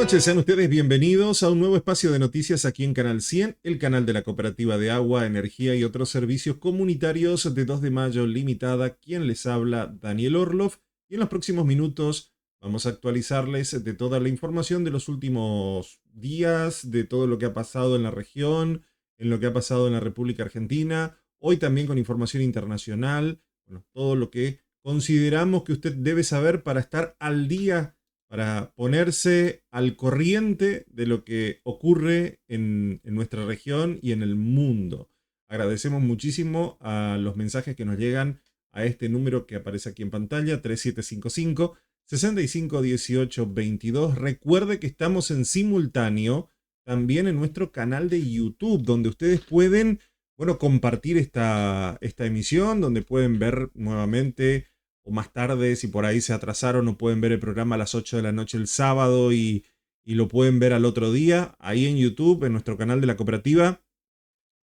noches, sean ustedes bienvenidos a un nuevo espacio de noticias aquí en Canal 100, el canal de la Cooperativa de Agua, Energía y otros servicios comunitarios de 2 de mayo limitada. Quien les habla, Daniel Orloff, y en los próximos minutos vamos a actualizarles de toda la información de los últimos días, de todo lo que ha pasado en la región, en lo que ha pasado en la República Argentina, hoy también con información internacional, bueno, todo lo que consideramos que usted debe saber para estar al día, para ponerse al corriente de lo que ocurre en nuestra región y en el mundo. Agradecemos muchísimo a los mensajes que nos llegan a este número que aparece aquí en pantalla, 3755 6518 22. Recuerde que estamos en simultáneo también en nuestro canal de YouTube, donde ustedes pueden, bueno, compartir esta emisión, donde pueden ver nuevamente o más tarde, si por ahí se atrasaron, o pueden ver el programa a las 8 de la noche el sábado y lo pueden ver al otro día, ahí en YouTube, en nuestro canal de la cooperativa,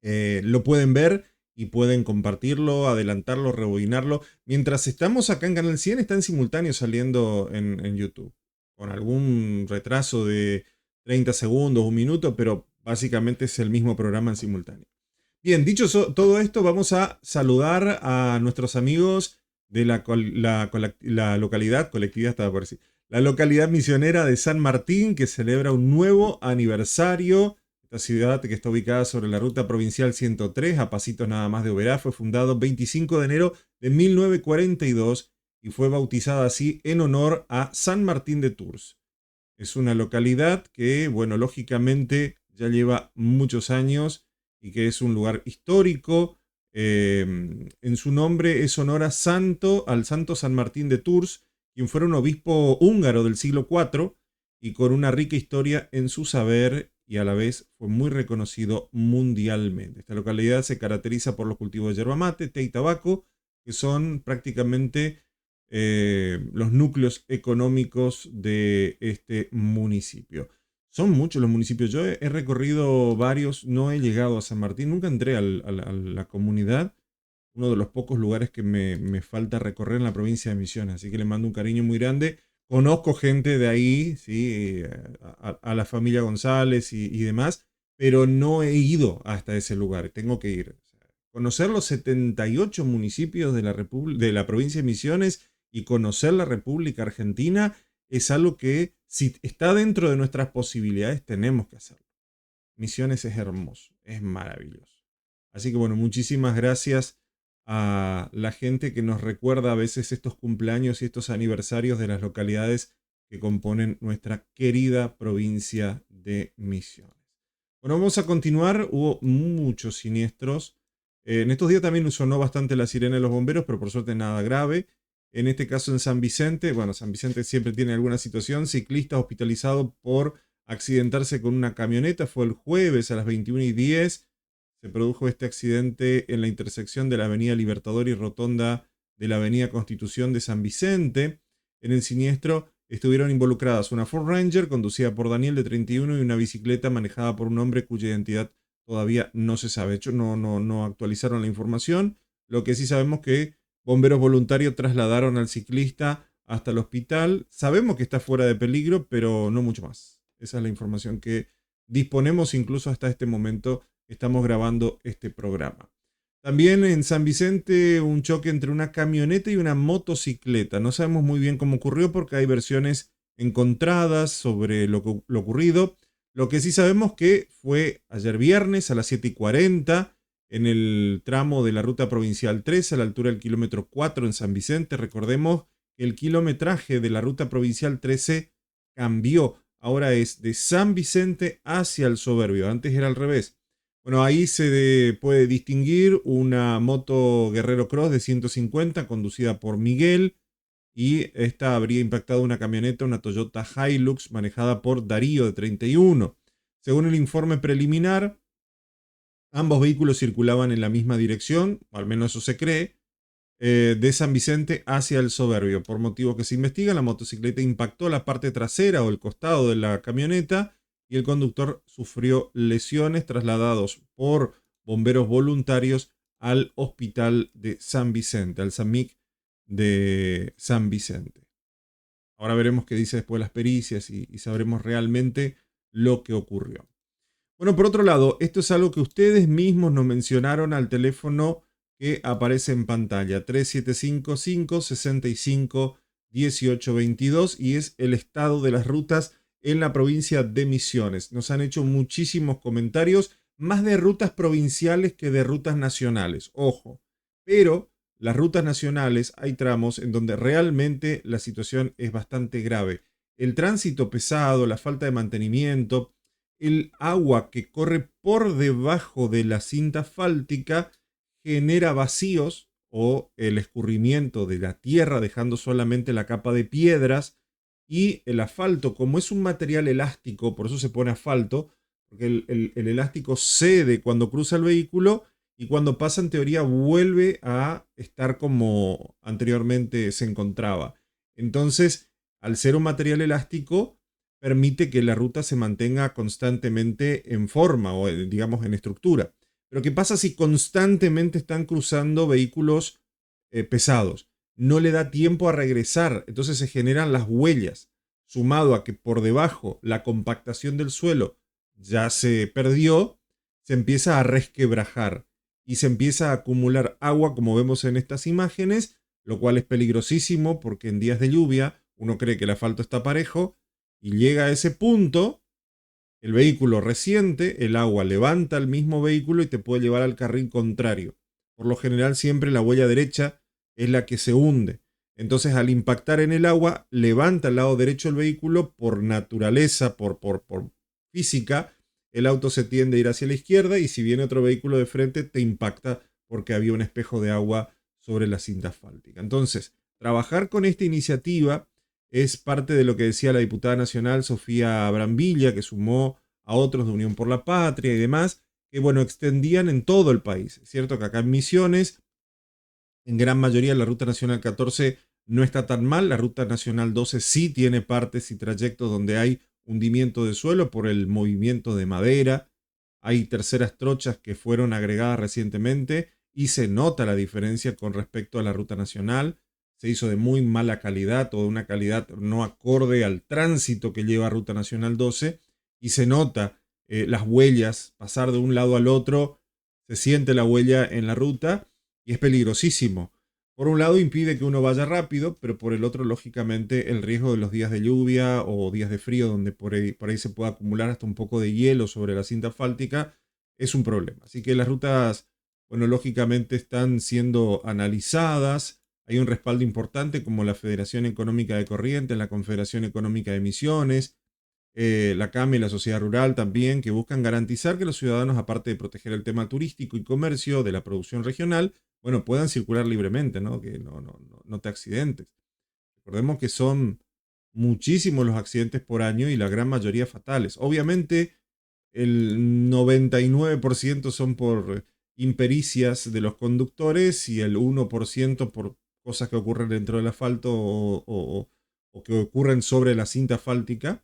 lo pueden ver y pueden compartirlo, adelantarlo, rebobinarlo. Mientras estamos acá en Canal 100, está en simultáneo saliendo en YouTube, con algún retraso de 30 segundos, un minuto, pero básicamente es el mismo programa en simultáneo. Bien, dicho todo esto, vamos a saludar a nuestros amigos de la localidad, colectividad estaba por decir, la localidad misionera de San Martín, que celebra un nuevo aniversario. Esta ciudad, que está ubicada sobre la ruta provincial 103, a pasitos nada más de Oberá, fue fundado 25 de enero de 1942 y fue bautizada así en honor a San Martín de Tours. Es una localidad que, bueno, lógicamente ya lleva muchos años y que es un lugar histórico. En su nombre es honor al santo San Martín de Tours, quien fuera un obispo húngaro del siglo IV y con una rica historia en su saber, y a la vez fue muy reconocido mundialmente. Esta localidad se caracteriza por los cultivos de yerba mate, té y tabaco, que son prácticamente los núcleos económicos de este municipio. Son muchos los municipios. Yo he recorrido varios, no he llegado a San Martín, nunca entré a la comunidad. Uno de los pocos lugares que me falta recorrer en la provincia de Misiones, así que le mando un cariño muy grande. Conozco gente de ahí, ¿sí? A la familia González y demás, pero no he ido hasta ese lugar, tengo que ir. Conocer los 78 municipios de de la provincia de Misiones y conocer la República Argentina es algo que, si está dentro de nuestras posibilidades, tenemos que hacerlo. Misiones es hermoso, es maravilloso. Así que bueno, muchísimas gracias a la gente que nos recuerda a veces estos cumpleaños y estos aniversarios de las localidades que componen nuestra querida provincia de Misiones. Bueno, vamos a continuar. Hubo muchos siniestros. En estos días también sonó bastante la sirena de los bomberos, pero por suerte nada grave. En este caso en San Vicente, bueno, San Vicente siempre tiene alguna situación. Ciclista hospitalizado por accidentarse con una camioneta. Fue el jueves a las 21:10. Se produjo este accidente en la intersección de la avenida Libertador y rotonda de la avenida Constitución de San Vicente. En el siniestro estuvieron involucradas una Ford Ranger conducida por Daniel de 31 y una bicicleta manejada por un hombre cuya identidad todavía no se sabe. De hecho, no actualizaron la información. Lo que sí sabemos que bomberos voluntarios trasladaron al ciclista hasta el hospital. Sabemos que está fuera de peligro, pero no mucho más. Esa es la información que disponemos incluso hasta este momento. Estamos grabando este programa. También en San Vicente, un choque entre una camioneta y una motocicleta. No sabemos muy bien cómo ocurrió porque hay versiones encontradas sobre lo ocurrido. Lo que sí sabemos que fue ayer viernes a las 7:40 en el tramo de la ruta provincial 13 a la altura del kilómetro 4 en San Vicente. Recordemos que el kilometraje de la ruta provincial 13 cambió. Ahora es de San Vicente hacia el Soberbio. Antes era al revés. Bueno, ahí se puede distinguir una moto Guerrero Cross de 150 conducida por Miguel, y esta habría impactado una camioneta, una Toyota Hilux manejada por Darío de 31. Según el informe preliminar, ambos vehículos circulaban en la misma dirección, o al menos eso se cree, de San Vicente hacia el Soberbio. Por motivos que se investigan, la motocicleta impactó la parte trasera o el costado de la camioneta y el conductor sufrió lesiones, trasladados por bomberos voluntarios al hospital de San Vicente, al SAMIC de San Vicente. Ahora veremos qué dice después las pericias y sabremos realmente lo que ocurrió. Bueno, por otro lado, esto es algo que ustedes mismos nos mencionaron al teléfono que aparece en pantalla, 3755-65-1822, y es el estado de las rutas en la provincia de Misiones. Nos han hecho muchísimos comentarios, más de rutas provinciales que de rutas nacionales, ojo, pero las rutas nacionales hay tramos en donde realmente la situación es bastante grave. El tránsito pesado, la falta de mantenimiento, el agua que corre por debajo de la cinta asfáltica genera vacíos o el escurrimiento de la tierra dejando solamente la capa de piedras, y el asfalto, como es un material elástico, por eso se pone asfalto, porque el elástico cede cuando cruza el vehículo y cuando pasa en teoría vuelve a estar como anteriormente se encontraba. Entonces, al ser un material elástico, permite que la ruta se mantenga constantemente en forma o digamos en estructura. Pero ¿qué pasa si constantemente están cruzando vehículos pesados? No le da tiempo a regresar, entonces se generan las huellas, sumado a que por debajo la compactación del suelo ya se perdió, se empieza a resquebrajar y se empieza a acumular agua, como vemos en estas imágenes, lo cual es peligrosísimo porque en días de lluvia uno cree que el asfalto está parejo y llega a ese punto, el vehículo resiente, el agua levanta el mismo vehículo y te puede llevar al carril contrario. Por lo general siempre la huella derecha es la que se hunde. Entonces al impactar en el agua, levanta el lado derecho del vehículo por naturaleza, por física. El auto se tiende a ir hacia la izquierda y si viene otro vehículo de frente te impacta porque había un espejo de agua sobre la cinta asfáltica. Entonces, trabajar con esta iniciativa es parte de lo que decía la diputada nacional Sofía Brambilla, que sumó a otros de Unión por la Patria y demás, que bueno, extendían en todo el país. Es cierto que acá en Misiones, en gran mayoría la Ruta Nacional 14 no está tan mal, la Ruta Nacional 12 sí tiene partes y trayectos donde hay hundimiento de suelo por el movimiento de madera, hay terceras trochas que fueron agregadas recientemente y se nota la diferencia con respecto a la Ruta Nacional. Se hizo de muy mala calidad o de una calidad no acorde al tránsito que lleva Ruta Nacional 12 y se nota las huellas, pasar de un lado al otro, se siente la huella en la ruta y es peligrosísimo. Por un lado impide que uno vaya rápido, pero por el otro, lógicamente, el riesgo de los días de lluvia o días de frío, donde por ahí se puede acumular hasta un poco de hielo sobre la cinta asfáltica, es un problema. Así que las rutas, bueno, lógicamente están siendo analizadas. Hay un respaldo importante como la Federación Económica de Corrientes, la Confederación Económica de Misiones, la CAME y la Sociedad Rural también, que buscan garantizar que los ciudadanos, aparte de proteger el tema turístico y comercio de la producción regional, bueno, puedan circular libremente, ¿no? Que no te accidentes. Recordemos que son muchísimos los accidentes por año y la gran mayoría fatales. Obviamente, el 99% son por impericias de los conductores y el 1% por cosas que ocurren dentro del asfalto o que ocurren sobre la cinta asfáltica,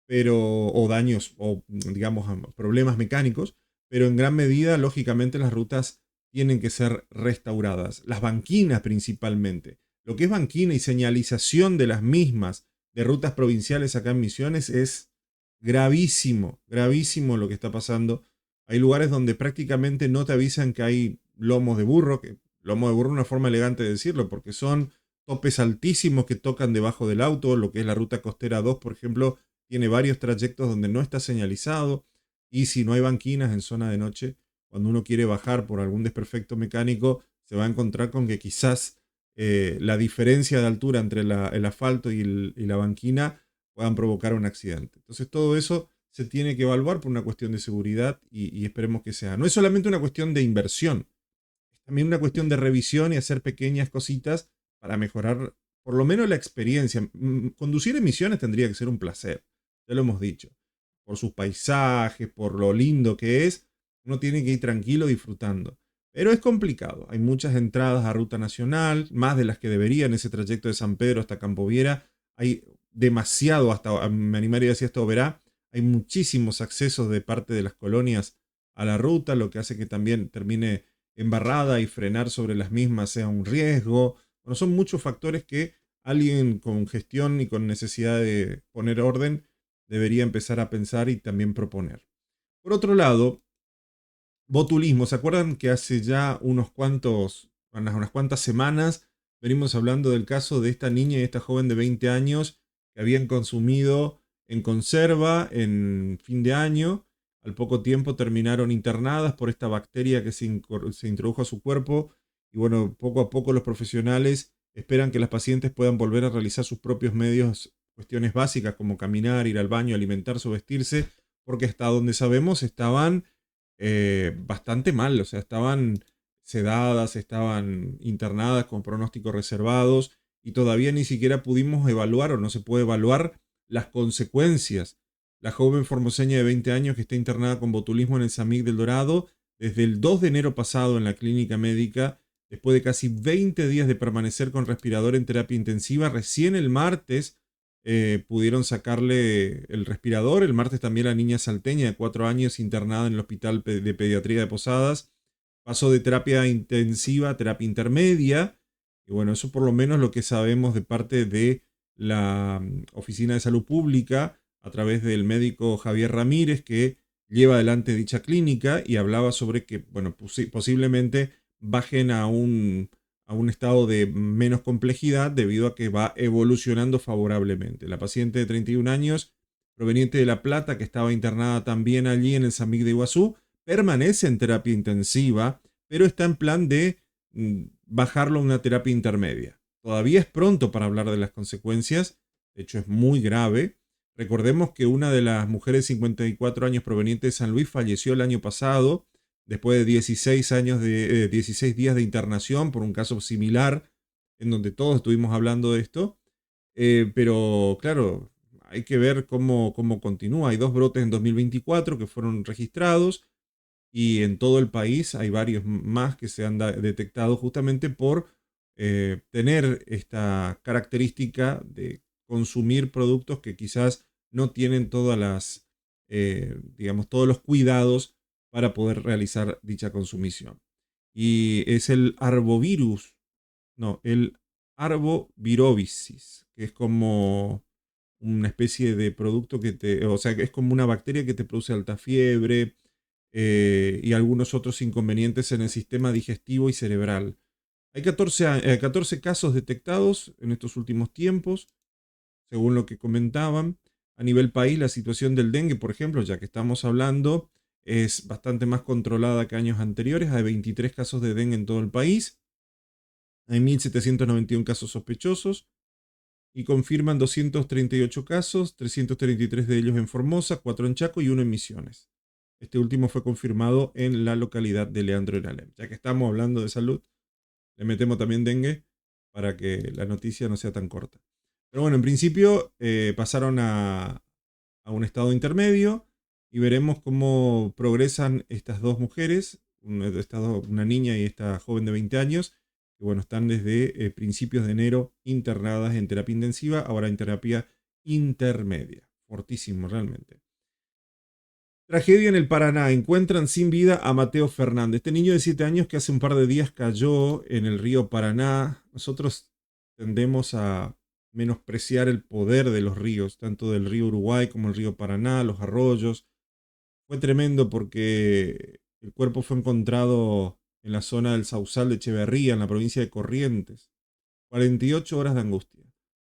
pero, o daños, o digamos, problemas mecánicos, pero en gran medida, lógicamente, las rutas tienen que ser restauradas. Las banquinas principalmente. Lo que es banquina y señalización de las mismas de rutas provinciales acá en Misiones es gravísimo, gravísimo lo que está pasando. Hay lugares donde prácticamente no te avisan que hay lomos de burro, que lomo de burro es una forma elegante de decirlo, porque son topes altísimos que tocan debajo del auto, lo que es la ruta costera 2, por ejemplo, tiene varios trayectos donde no está señalizado y si no hay banquinas en zona de noche, cuando uno quiere bajar por algún desperfecto mecánico, se va a encontrar con que quizás la diferencia de altura entre el asfalto y la banquina puedan provocar un accidente. Entonces todo eso se tiene que evaluar por una cuestión de seguridad y esperemos que sea. No es solamente una cuestión de inversión, es también una cuestión de revisión y hacer pequeñas cositas para mejorar por lo menos la experiencia. Conducir en Misiones tendría que ser un placer, ya lo hemos dicho. Por sus paisajes, por lo lindo que es, uno tiene que ir tranquilo disfrutando. Pero es complicado, hay muchas entradas a ruta nacional, más de las que deberían, ese trayecto de San Pedro hasta Campo Viera, hay demasiado, hasta me animaría a decir hasta Oberá, hay muchísimos accesos de parte de las colonias a la ruta, lo que hace que también termine embarrada y frenar sobre las mismas sea un riesgo. Bueno, son muchos factores que alguien con gestión y con necesidad de poner orden debería empezar a pensar y también proponer. Por otro lado, botulismo. ¿Se acuerdan que hace ya unas cuantas semanas venimos hablando del caso de esta niña y esta joven de 20 años que habían consumido en conserva en fin de año? Al poco tiempo terminaron internadas por esta bacteria que se introdujo a su cuerpo. Y bueno, poco a poco los profesionales esperan que las pacientes puedan volver a realizar sus propios medios, cuestiones básicas como caminar, ir al baño, alimentarse o vestirse, porque hasta donde sabemos estaban bastante mal, o sea, estaban sedadas, estaban internadas con pronósticos reservados y todavía ni siquiera pudimos evaluar o no se puede evaluar las consecuencias. La joven formoseña de 20 años que está internada con botulismo en el SAMIC del Dorado desde el 2 de enero pasado en la clínica médica, después de casi 20 días de permanecer con respirador en terapia intensiva, recién el martes pudieron sacarle el respirador. El martes también la niña salteña de 4 años internada en el Hospital de Pediatría de Posadas pasó de terapia intensiva a terapia intermedia. Y bueno, eso por lo menos lo que sabemos de parte de la Oficina de Salud Pública a través del médico Javier Ramírez, que lleva adelante dicha clínica y hablaba sobre que, bueno, posiblemente bajen a un estado de menos complejidad debido a que va evolucionando favorablemente. La paciente de 31 años, proveniente de La Plata, que estaba internada también allí en el SAMIC de Iguazú, permanece en terapia intensiva, pero está en plan de bajarlo a una terapia intermedia. Todavía es pronto para hablar de las consecuencias, de hecho es muy grave. Recordemos que una de las mujeres de 54 años proveniente de San Luis falleció el año pasado después de 16 días de internación por un caso similar, en donde todos estuvimos hablando de esto. Pero claro, hay que ver cómo continúa. Hay 2 brotes en 2024 que fueron registrados y en todo el país hay varios más que se han detectado justamente por tener esta característica de consumir productos que quizás no tienen todas las, digamos, todos los cuidados para poder realizar dicha consumición. Y es el arbovirus, no, el arbovirosis, que es como una especie de producto o sea, que es como una bacteria que te produce alta fiebre y algunos otros inconvenientes en el sistema digestivo y cerebral. Hay 14 casos detectados en estos últimos tiempos, según lo que comentaban. A nivel país, la situación del dengue, por ejemplo, ya que estamos hablando, es bastante más controlada que años anteriores. Hay 23 casos de dengue en todo el país. Hay 1.791 casos sospechosos y confirman 238 casos, 333 de ellos en Formosa, 4 en Chaco y 1 en Misiones. Este último fue confirmado en la localidad de Leandro en Alem. Ya que estamos hablando de salud, le metemos también dengue para que la noticia no sea tan corta. Pero bueno, en principio pasaron a un estado intermedio y veremos cómo progresan estas dos mujeres, una niña y esta joven de 20 años, que bueno, están desde principios de enero internadas en terapia intensiva, ahora en terapia intermedia. Fortísimo, realmente. Tragedia en el Paraná. Encuentran sin vida a Mateo Fernández. Este niño de 7 años que hace un par de días cayó en el río Paraná. Nosotros tendemos a menospreciar el poder de los ríos, tanto del río Uruguay como el río Paraná, los arroyos. Fue tremendo porque el cuerpo fue encontrado en la zona del Sausal de Echeverría, en la provincia de Corrientes. 48 horas de angustia.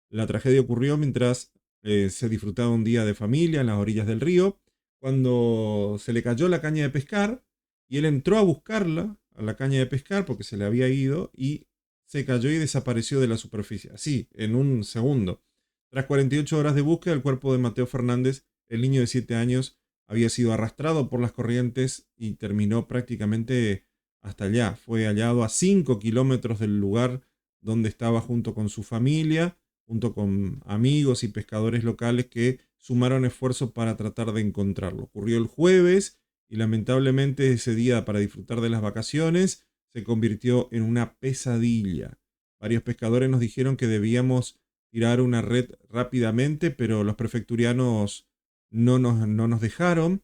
La tragedia ocurrió mientras se disfrutaba un día de familia en las orillas del río, cuando se le cayó la caña de pescar y él entró a buscarla, a la caña de pescar, porque se le había ido y se cayó y desapareció de la superficie. Así, en un segundo. Tras 48 horas de búsqueda, el cuerpo de Mateo Fernández, el niño de 7 años, había sido arrastrado por las corrientes y terminó prácticamente hasta allá. Fue hallado a 5 kilómetros del lugar donde estaba junto con su familia, junto con amigos y pescadores locales que sumaron esfuerzos para tratar de encontrarlo. Ocurrió el jueves y lamentablemente ese día para disfrutar de las vacaciones se convirtió en una pesadilla. Varios pescadores nos dijeron que debíamos tirar una red rápidamente, pero los prefecturianos no nos dejaron.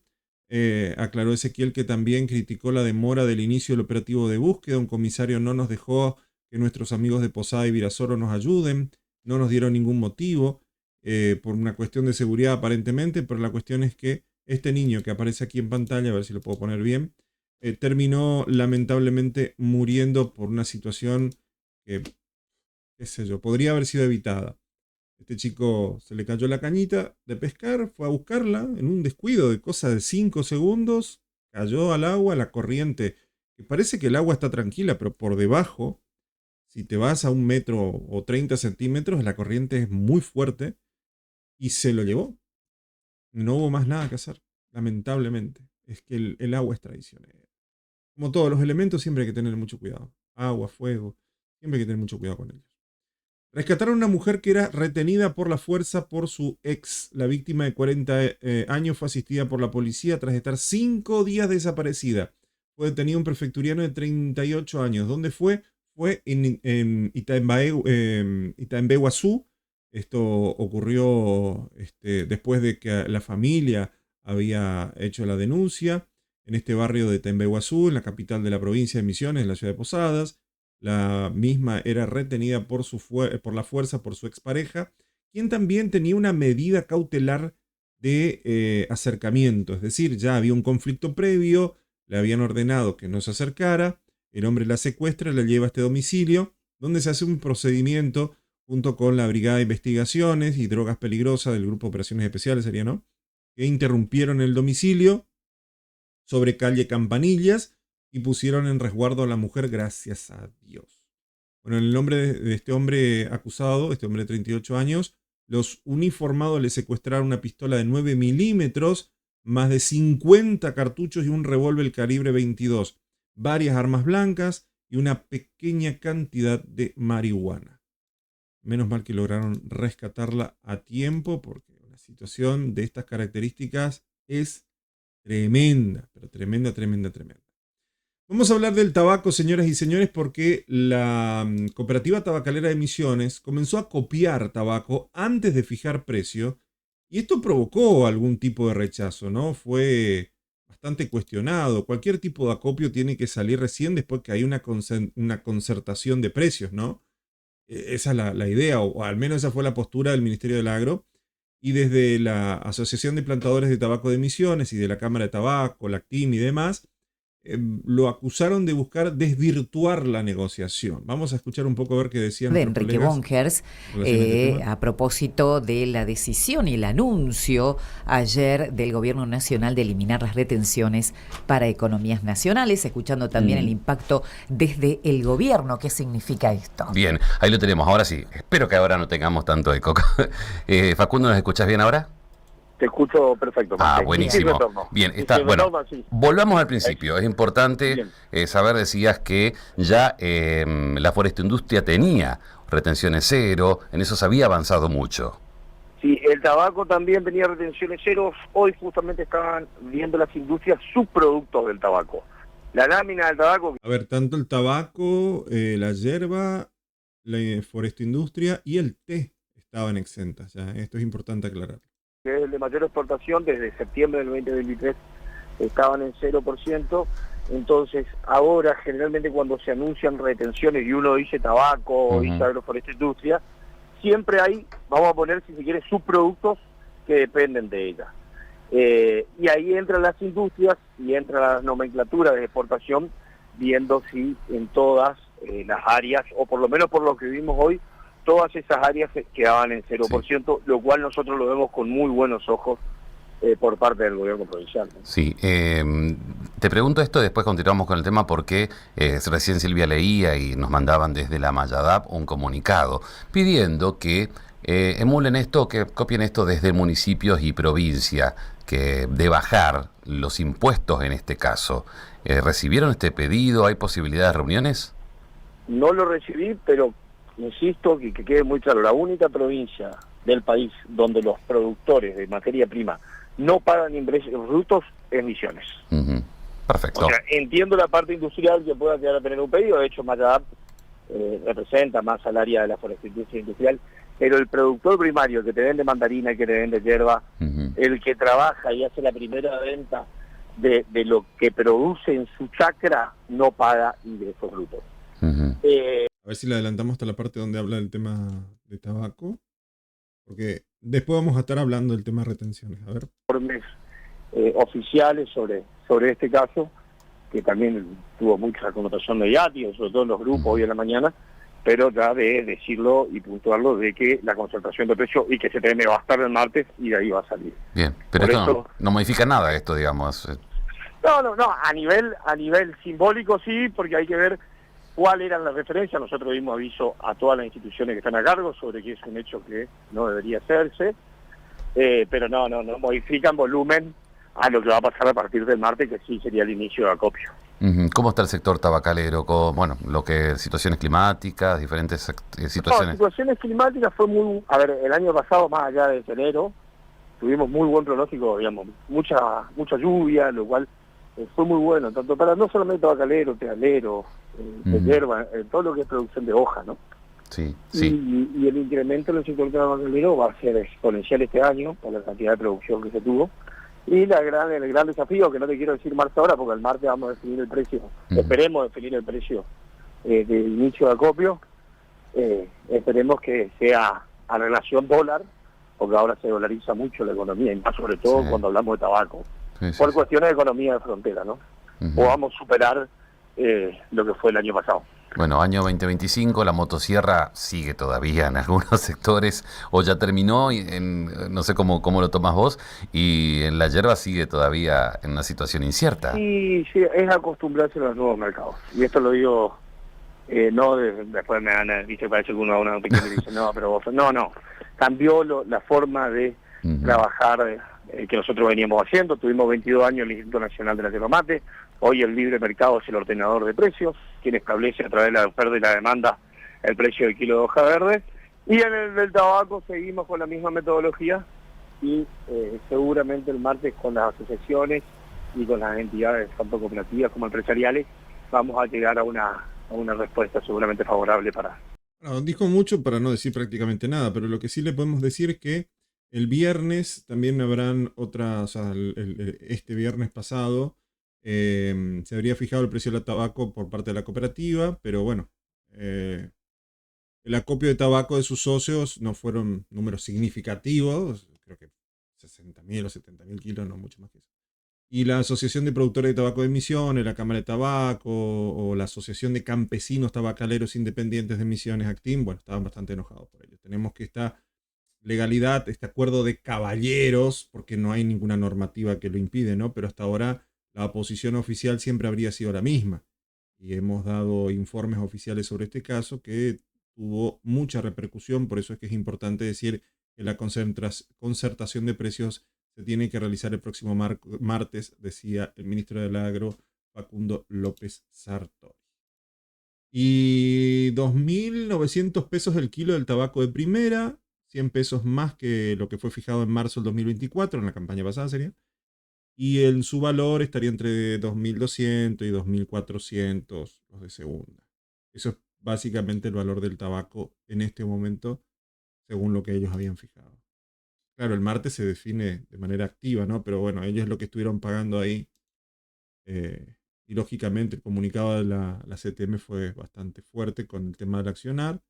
Aclaró Ezequiel que también criticó la demora del inicio del operativo de búsqueda. Un comisario no nos dejó que nuestros amigos de Posada y Virasoro nos ayuden. no nos dieron ningún motivo, por una cuestión de seguridad aparentemente, pero la cuestión es que este niño que aparece aquí en pantalla, a ver si lo puedo poner bien, terminó lamentablemente muriendo por una situación que, qué sé yo, podría haber sido evitada. Este chico se le cayó la cañita de pescar, fue a buscarla en un descuido de cosa de 5 segundos, cayó al agua, la corriente, que parece que el agua está tranquila, pero por debajo, si te vas a 1 metro o 30 centímetros, la corriente es muy fuerte y se lo llevó. No hubo más nada que hacer, lamentablemente. Es que el agua es traicionera. Como todos los elementos, siempre hay que tener mucho cuidado. Agua, fuego, siempre hay que tener mucho cuidado con ellos. Rescataron a una mujer que era retenida por la fuerza por su ex. La víctima de 40 años fue asistida por la policía tras estar 5 días desaparecida. Fue detenido un prefecturiano de 38 años. ¿Dónde fue? Fue en Itaimbeguazú. Esto ocurrió después de que la familia había hecho la denuncia en este barrio de Itaimbeguazú, en la capital de la provincia de Misiones, en la ciudad de Posadas. La misma era retenida por la fuerza por su expareja, quien también tenía una medida cautelar de acercamiento. Es decir, ya había un conflicto previo, le habían ordenado que no se acercara, el hombre la secuestra, la lleva a este domicilio, donde se hace un procedimiento junto con la Brigada de Investigaciones y Drogas Peligrosas del Grupo de Operaciones Especiales, sería, ¿no? Que interrumpieron el domicilio sobre calle Campanillas y pusieron en resguardo a la mujer, gracias a Dios. Bueno, en el nombre de este hombre acusado, este hombre de 38 años, los uniformados le secuestraron una pistola de 9 milímetros, más de 50 cartuchos y un revólver calibre 22, varias armas blancas y una pequeña cantidad de marihuana. Menos mal que lograron rescatarla a tiempo, porque una situación de estas características es tremenda, pero tremenda, tremenda, tremenda. Vamos a hablar del tabaco, señoras y señores, porque la Cooperativa Tabacalera de Misiones comenzó a copiar tabaco antes de fijar precio y esto provocó algún tipo de rechazo, ¿no? Fue bastante cuestionado. Cualquier tipo de acopio tiene que salir recién después que hay una concertación de precios, ¿no? Esa es la idea, o al menos esa fue la postura del Ministerio del Agro. Y desde la Asociación de Plantadores de Tabaco de Misiones y de la Cámara de Tabaco, la ACTIM y demás, lo acusaron de buscar desvirtuar la negociación. Vamos a escuchar un poco a ver qué decían De nuestros Enrique colegas Bongers en relación a este tema. a propósito de la decisión y el anuncio ayer del Gobierno Nacional de eliminar las retenciones para economías nacionales, escuchando también el impacto desde el gobierno. ¿Qué significa esto? Bien, ahí lo tenemos. Ahora sí, espero que ahora no tengamos tanto eco. Facundo, ¿nos escuchás bien ahora? Te escucho perfecto, Martín. Buenísimo. Bien, está, bueno, sí. volvamos al principio. Es importante saber, decías que ya la Forestroindustria tenía retenciones cero, en eso se había avanzado mucho. Sí, el tabaco también tenía retenciones ceros. Hoy justamente estaban viendo las industrias subproductos del tabaco. La lámina del tabaco... A ver, tanto el tabaco, la yerba, la Forestroindustria y el té estaban exentas. ¿Ya? Esto es importante aclarar. Que es el de mayor exportación, desde septiembre del 2023 estaban en 0%, entonces ahora generalmente cuando se anuncian retenciones y uno dice tabaco, dice agroforestroindustria, siempre hay, vamos a poner si se quiere, subproductos que dependen de ella. Y ahí entran las industrias y entra la nomenclatura de exportación, viendo si en todas las áreas, o por lo menos por lo que vimos hoy, todas esas áreas quedaban en 0%, lo cual nosotros lo vemos con muy buenos ojos por parte del gobierno provincial, ¿no? Sí, te pregunto esto, después continuamos con el tema porque recién Silvia leía y nos mandaban desde la Mayadap un comunicado pidiendo que emulen esto, que copien esto desde municipios y provincia, que de bajar los impuestos en este caso. ¿Recibieron este pedido? ¿Hay posibilidad de reuniones? No lo recibí, pero insisto que quede muy claro, la única provincia del país donde los productores de materia prima no pagan impuestos es Misiones. Perfecto. O sea, entiendo la parte industrial que pueda llegar a tener un pedido, de hecho Mayadap representa más al área de la forestindustria industrial, pero el productor primario, el que te vende mandarina, el que te vende yerba, el que trabaja y hace la primera venta de lo que produce en su chacra, no paga ingresos brutos. A ver si le adelantamos hasta la parte donde habla del tema de tabaco? Porque después vamos a estar hablando del tema de retenciones. A ver. Informes oficiales sobre este caso, que también tuvo mucha connotación mediática, sobre todo en los grupos hoy en la mañana, pero ya de decirlo y puntuarlo de que la concertación de precios y que CTM va a estar el martes y de ahí va a salir. Bien, pero Por esto eso, no modifica nada esto, digamos. no, a nivel simbólico sí, porque hay que ver cuál eran las referencias. Nosotros dimos aviso a todas las instituciones que están a cargo sobre que es un hecho que no debería hacerse, pero no modifican volumen a lo que va a pasar a partir del martes, que sí sería el inicio de acopio. ¿Cómo está el sector tabacalero? Bueno, lo que situaciones climáticas, diferentes No, situaciones. situaciones climáticas fue muy... A ver, el año pasado, más allá de enero, tuvimos muy buen pronóstico, digamos, mucha lluvia, lo cual fue muy bueno, tanto para no solamente tabacalero, tealero, de hierba, todo lo que es producción de hoja, ¿no? Sí, Y, sí. y el incremento en el sector tabacalero va a ser exponencial este año, por la cantidad de producción que se tuvo. Y el gran desafío, que no te quiero decir martes ahora, porque el martes vamos a definir el precio, esperemos definir el precio de inicio de acopio, esperemos que sea a relación dólar, porque ahora se dolariza mucho la economía, y más sobre todo Sí. cuando hablamos de tabaco, Sí, sí, por sí. cuestiones de economía de frontera, ¿no? Podamos superar lo que fue el año pasado. Bueno, año 2025, la motosierra sigue todavía en algunos sectores, o ya terminó, no sé cómo lo tomas vos, y en la yerba sigue todavía en una situación incierta. Sí, es acostumbrarse a los nuevos mercados. Y esto lo digo, después me van a decir que parece que uno da una opinión y dice, no, pero vos, no. Cambió la forma de trabajar que nosotros veníamos haciendo. Tuvimos 22 años en el Instituto Nacional de la Yerba Mate. Hoy el libre mercado es el ordenador de precios, quien establece a través de la oferta y la demanda el precio del kilo de hoja verde. Y en el del tabaco seguimos con la misma metodología y seguramente el martes con las asociaciones y con las entidades tanto cooperativas como empresariales vamos a llegar a una respuesta seguramente favorable para... No, dijo mucho para no decir prácticamente nada, pero lo que sí le podemos decir es que el viernes también habrán otras, o sea, este viernes pasado se habría fijado el precio del tabaco por parte de la cooperativa, pero bueno, el acopio de tabaco de sus socios no fueron números significativos, creo que 60.000 o 70.000 kilos, no mucho más que eso. Y la Asociación de Productores de Tabaco de Misiones, la Cámara de Tabaco o la Asociación de Campesinos Tabacaleros Independientes de Misiones, ACTIM, bueno, estaban bastante enojados por ello. Tenemos que esta legalidad, este acuerdo de caballeros, porque no hay ninguna normativa que lo impide, ¿no? Pero hasta ahora la posición oficial siempre habría sido la misma. Y hemos dado informes oficiales sobre este caso que tuvo mucha repercusión, por eso es que es importante decir que la concertación de precios se tiene que realizar el próximo martes, decía el ministro del Agro, Facundo López Sartori. Y 2.900 pesos el kilo del tabaco de primera, 100 pesos más que lo que fue fijado en marzo del 2024, en la campaña pasada sería. Y su valor estaría entre 2.200 y 2.400 los de segunda. Eso es básicamente el valor del tabaco en este momento, según lo que ellos habían fijado. Claro, el martes se define de manera activa, ¿no? Pero bueno, ellos lo que estuvieron pagando ahí. Y lógicamente el comunicado de la CTM fue bastante fuerte con el tema del accionar,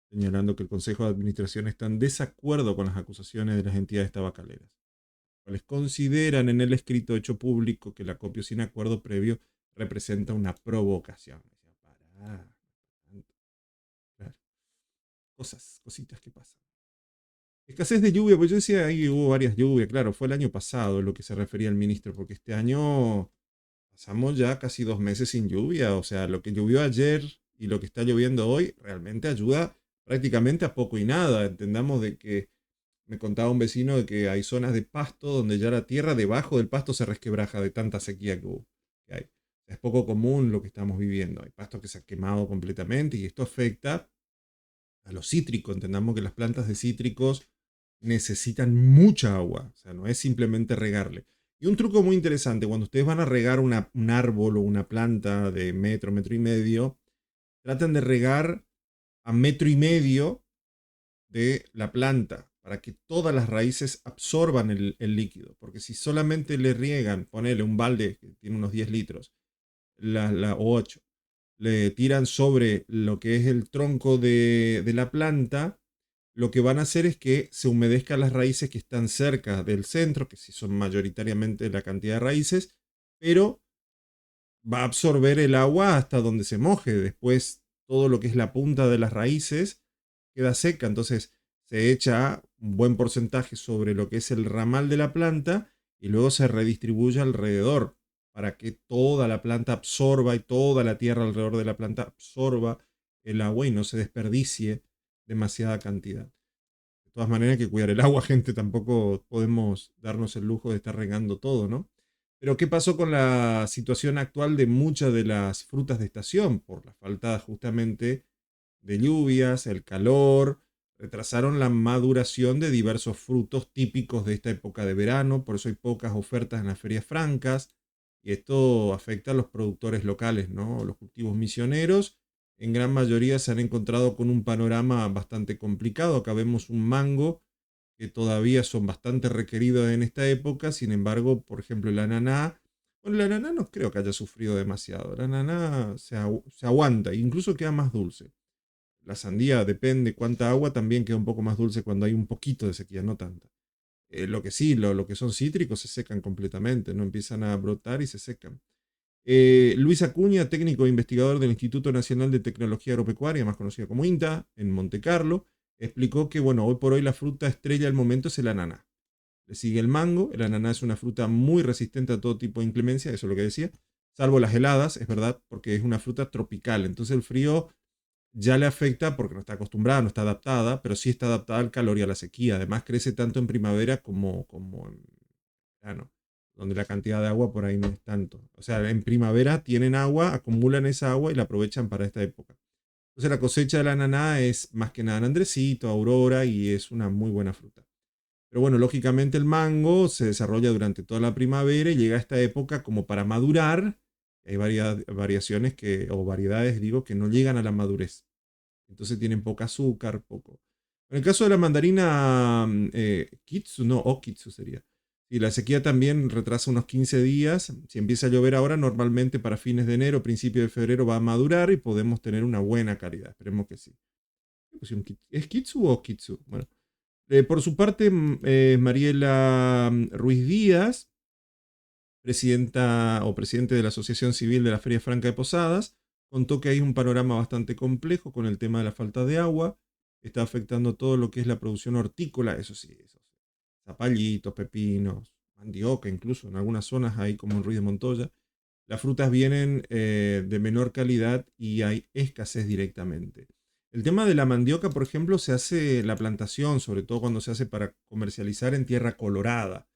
señalando que el Consejo de Administración está en desacuerdo con las acusaciones de las entidades tabacaleras, cuales consideran en el escrito hecho público que el acopio sin acuerdo previo representa una provocación. Pará, claro. Cositas que pasan. Escasez de lluvia, pues yo decía ahí hubo varias lluvias, claro, fue el año pasado lo que se refería el ministro, porque este año pasamos ya casi 2 meses sin lluvia, o sea, lo que llovió ayer y lo que está lloviendo hoy realmente ayuda prácticamente a poco y nada. Entendamos de que me contaba un vecino de que hay zonas de pasto donde ya la tierra debajo del pasto se resquebraja de tanta sequía que hay. Es poco común lo que estamos viviendo. Hay pasto que se ha quemado completamente y esto afecta a los cítricos. Entendamos que las plantas de cítricos necesitan mucha agua, o sea, no es simplemente regarle. Y un truco muy interesante, cuando ustedes van a regar un árbol o una planta de metro, metro y medio, traten de regar a metro y medio de la planta para que todas las raíces absorban el líquido. Porque si solamente le riegan, ponele un balde que tiene unos 10 litros, o 8, le tiran sobre lo que es el tronco de la planta, lo que van a hacer es que se humedezcan las raíces que están cerca del centro, que sí son mayoritariamente la cantidad de raíces, pero va a absorber el agua hasta donde se moje. Después todo lo que es la punta de las raíces queda seca, entonces se echa un buen porcentaje sobre lo que es el ramal de la planta y luego se redistribuye alrededor para que toda la planta absorba y toda la tierra alrededor de la planta absorba el agua y no se desperdicie demasiada cantidad. De todas maneras hay que cuidar el agua, gente, tampoco podemos darnos el lujo de estar regando todo, ¿no? Pero ¿qué pasó con la situación actual de muchas de las frutas de estación? Por la falta justamente de lluvias, el calor, retrasaron la maduración de diversos frutos típicos de esta época de verano, por eso hay pocas ofertas en las ferias francas, y esto afecta a los productores locales, ¿no? Los cultivos misioneros, en gran mayoría se han encontrado con un panorama bastante complicado. Acá vemos un mango que todavía son bastante requeridos en esta época, sin embargo, por ejemplo, el ananá, bueno, el ananá no creo que haya sufrido demasiado, el ananá se aguanta, incluso queda más dulce. La sandía depende cuánta agua, también queda un poco más dulce cuando hay un poquito de sequía, no tanta. Lo que sí, lo que son cítricos se secan completamente, no empiezan a brotar y se secan. Luis Acuña, técnico e investigador del Instituto Nacional de Tecnología Agropecuaria, más conocido como INTA, en Monte Carlo, explicó que, bueno, hoy por hoy la fruta estrella del momento es el ananá. Le sigue el mango, el ananá es una fruta muy resistente a todo tipo de inclemencia, eso es lo que decía, salvo las heladas, es verdad, porque es una fruta tropical, entonces el frío ya le afecta porque no está acostumbrada, no está adaptada, pero sí está adaptada al calor y a la sequía. Además crece tanto en primavera como en verano, donde la cantidad de agua por ahí no es tanto. O sea, en primavera tienen agua, acumulan esa agua y la aprovechan para esta época. Entonces la cosecha del ananá es más que nada en Andresito, Aurora, y es una muy buena fruta. Pero bueno, lógicamente el mango se desarrolla durante toda la primavera y llega a esta época como para madurar. Hay variaciones o variedades, digo, que no llegan a la madurez. Entonces tienen poco azúcar, poco. En el caso de la mandarina Kitsu, no, Okitsu sería. Y la sequía también retrasa unos 15 días. Si empieza a llover ahora, normalmente para fines de enero, principio de febrero va a madurar y podemos tener una buena calidad. Esperemos que sí. ¿Es Kitsu o Kitsu? Bueno. Por su parte, Mariela Ruiz Díaz, presidenta o presidente de la Asociación Civil de la Feria Franca de Posadas, contó que hay un panorama bastante complejo con el tema de la falta de agua. Está afectando todo lo que es la producción hortícola, eso sí, zapallitos, pepinos, mandioca, incluso en algunas zonas hay como en Ruiz de Montoya. Las frutas vienen de menor calidad y hay escasez directamente. El tema de la mandioca, por ejemplo, se hace la plantación, sobre todo cuando se hace para comercializar en tierra colorada.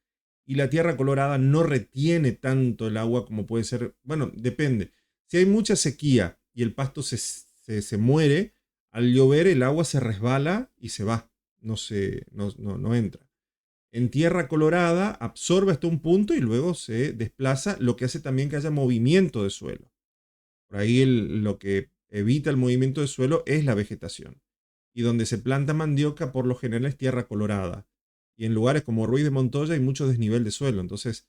Y la tierra colorada no retiene tanto el agua como puede ser, bueno, depende. Si hay mucha sequía y el pasto se muere, al llover el agua se resbala y se va, no entra. En tierra colorada absorbe hasta un punto y luego se desplaza, lo que hace también que haya movimiento de suelo. Por ahí lo que evita el movimiento de suelo es la vegetación. Y donde se planta mandioca por lo general es tierra colorada. Y en lugares como Ruiz de Montoya hay mucho desnivel de suelo. Entonces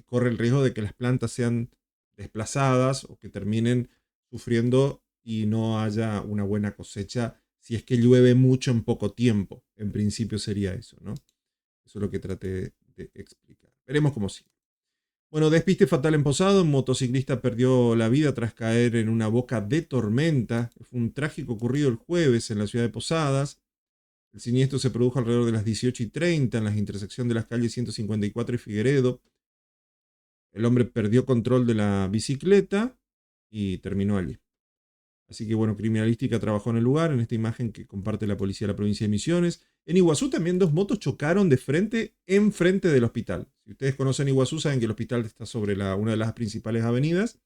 corre el riesgo de que las plantas sean desplazadas o que terminen sufriendo y no haya una buena cosecha si es que llueve mucho en poco tiempo. En principio sería eso, ¿no? Eso es lo que traté de explicar. Veremos cómo sigue. Bueno, despiste fatal en Posado. Un motociclista perdió la vida tras caer en una boca de tormenta. Fue un trágico ocurrido el jueves en la ciudad de Posadas. El siniestro se produjo alrededor de las 18:30 en la intersección de las calles 154 y Figueredo. El hombre perdió control de la bicicleta y terminó allí. Así que bueno, Criminalística trabajó en el lugar, en esta imagen que comparte la policía de la provincia de Misiones. En Iguazú también dos motos chocaron de frente, enfrente del hospital. Si ustedes conocen Iguazú, saben que el hospital está sobre una de las principales avenidas.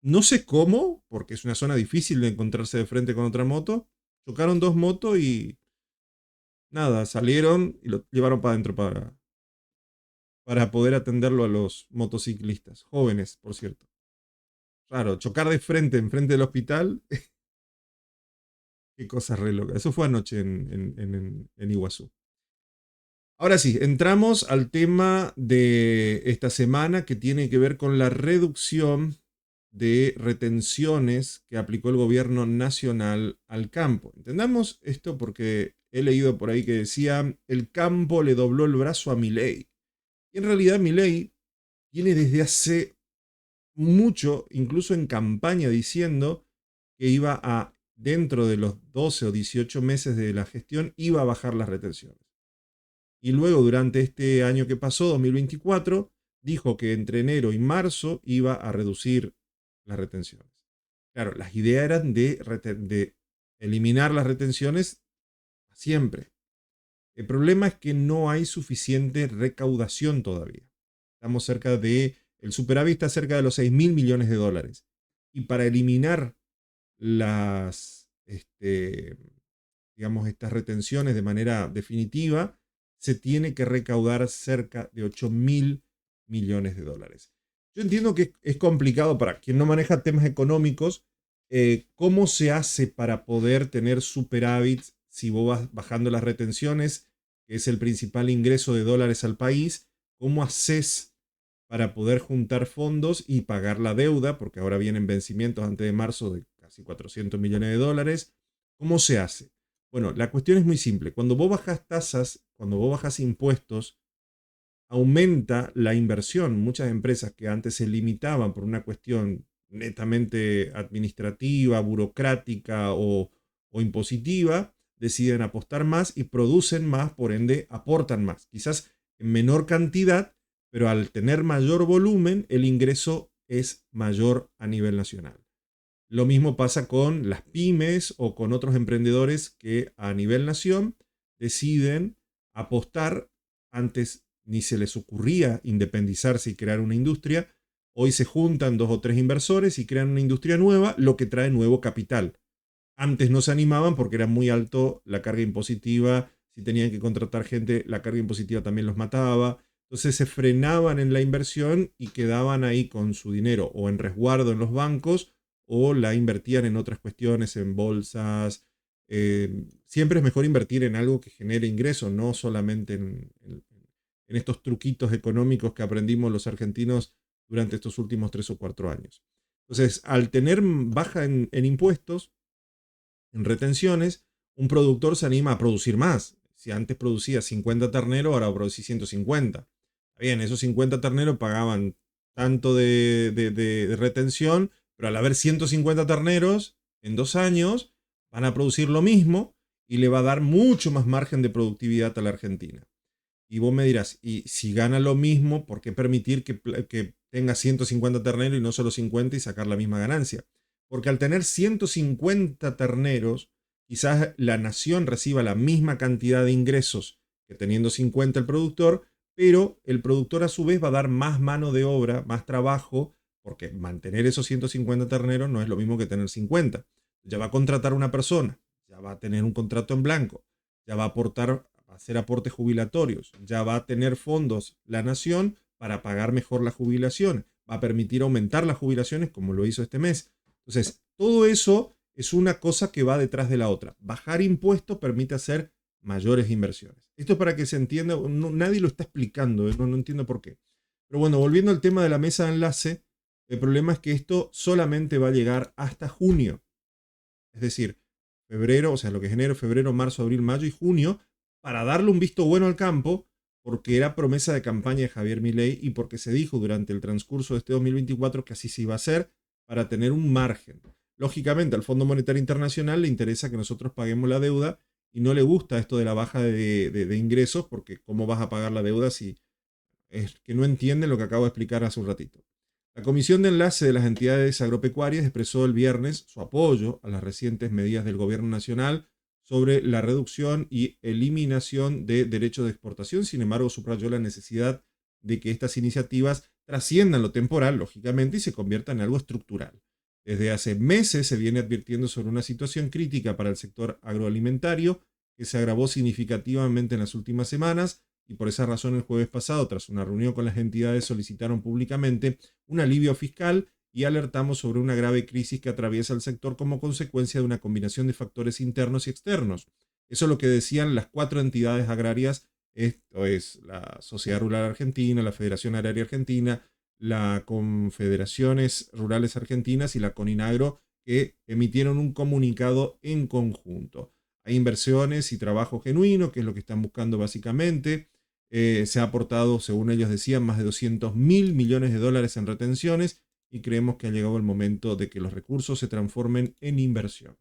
No sé cómo, porque es una zona difícil de encontrarse de frente con otra moto. Chocaron dos motos y nada, salieron y lo llevaron para adentro para poder atenderlo a los motociclistas. Jóvenes, por cierto. Claro, chocar de frente, enfrente del hospital. Qué cosa re loca. Eso fue anoche en Iguazú. Ahora sí, entramos al tema de esta semana que tiene que ver con la reducción de retenciones que aplicó el gobierno nacional al campo. Entendamos esto porque he leído por ahí que decía, el campo le dobló el brazo a Milei. Y en realidad Milei tiene desde hace mucho, incluso en campaña, diciendo que iba a, dentro de los 12 o 18 meses de la gestión, iba a bajar las retenciones. Y luego, durante este año que pasó, 2024, dijo que entre enero y marzo iba a reducir las retenciones. Claro, las ideas eran de eliminar las retenciones siempre. El problema es que no hay suficiente recaudación todavía. Estamos cerca de, el superávit está cerca de los 6.000 millones de dólares. Y para eliminar las, digamos, estas retenciones de manera definitiva, se tiene que recaudar cerca de 8.000 millones de dólares. Yo entiendo que es complicado para quien no maneja temas económicos, cómo se hace para poder tener superávit si vos vas bajando las retenciones, que es el principal ingreso de dólares al país. ¿Cómo haces para poder juntar fondos y pagar la deuda? Porque ahora vienen vencimientos antes de marzo de casi 400 millones de dólares. ¿Cómo se hace? Bueno, la cuestión es muy simple. Cuando vos bajas tasas, cuando vos bajas impuestos, aumenta la inversión. Muchas empresas que antes se limitaban por una cuestión netamente administrativa, burocrática o impositiva, deciden apostar más y producen más, por ende aportan más. Quizás en menor cantidad, pero al tener mayor volumen, el ingreso es mayor a nivel nacional. Lo mismo pasa con las pymes o con otros emprendedores que a nivel nación deciden apostar. Antes ni se les ocurría independizarse y crear una industria. Hoy se juntan 2 o 3 inversores y crean una industria nueva, lo que trae nuevo capital. Antes no se animaban porque era muy alto la carga impositiva. Si tenían que contratar gente, la carga impositiva también los mataba. Entonces se frenaban en la inversión y quedaban ahí con su dinero o en resguardo en los bancos o la invertían en otras cuestiones, en bolsas. Siempre es mejor invertir en algo que genere ingresos, no solamente en estos truquitos económicos que aprendimos los argentinos durante estos últimos 3 o 4 años. Entonces, al tener baja en impuestos, en retenciones, un productor se anima a producir más. Si antes producía 50 terneros, ahora producí 150. Bien, esos 50 terneros pagaban tanto de retención, pero al haber 150 terneros, en 2 años van a producir lo mismo y le va a dar mucho más margen de productividad a la Argentina. Y vos me dirás, y si gana lo mismo, ¿por qué permitir que tenga 150 terneros y no solo 50 y sacar la misma ganancia? Porque al tener 150 terneros, quizás la nación reciba la misma cantidad de ingresos que teniendo 50 el productor, pero el productor a su vez va a dar más mano de obra, más trabajo, porque mantener esos 150 terneros no es lo mismo que tener 50. Ya va a contratar a una persona, ya va a tener un contrato en blanco, ya va a aportar, va a hacer aportes jubilatorios, ya va a tener fondos la nación para pagar mejor las jubilaciones, va a permitir aumentar las jubilaciones como lo hizo este mes. Entonces, todo eso es una cosa que va detrás de la otra. Bajar impuestos permite hacer mayores inversiones. Esto es para que se entienda, nadie lo está explicando, no entiendo por qué. Pero bueno, volviendo al tema de la mesa de enlace, el problema es que esto solamente va a llegar hasta junio. Es decir, febrero, o sea, lo que es enero, febrero, marzo, abril, mayo y junio, para darle un visto bueno al campo, porque era promesa de campaña de Javier Milei y porque se dijo durante el transcurso de este 2024 que así se iba a hacer, para tener un margen. Lógicamente, al Fondo Monetario Internacional le interesa que nosotros paguemos la deuda y no le gusta esto de la baja de ingresos, porque ¿cómo vas a pagar la deuda si es que no entienden lo que acabo de explicar hace un ratito? La Comisión de Enlace de las Entidades Agropecuarias expresó el viernes su apoyo a las recientes medidas del Gobierno Nacional sobre la reducción y eliminación de derechos de exportación. Sin embargo, subrayó la necesidad de que estas iniciativas trasciendan lo temporal, lógicamente, y se conviertan en algo estructural. Desde hace meses se viene advirtiendo sobre una situación crítica para el sector agroalimentario que se agravó significativamente en las últimas semanas y por esa razón el jueves pasado, tras una reunión con las entidades, solicitaron públicamente un alivio fiscal y alertamos sobre una grave crisis que atraviesa el sector como consecuencia de una combinación de factores internos y externos. Eso es lo que decían las 4 entidades agrarias. Esto es la Sociedad Rural Argentina, la Federación Agraria Argentina, la Confederaciones Rurales Argentinas y la Coninagro, que emitieron un comunicado en conjunto. Hay inversiones y trabajo genuino, que es lo que están buscando básicamente. Se ha aportado, según ellos decían, más de 200.000 millones de dólares en retenciones y creemos que ha llegado el momento de que los recursos se transformen en inversión.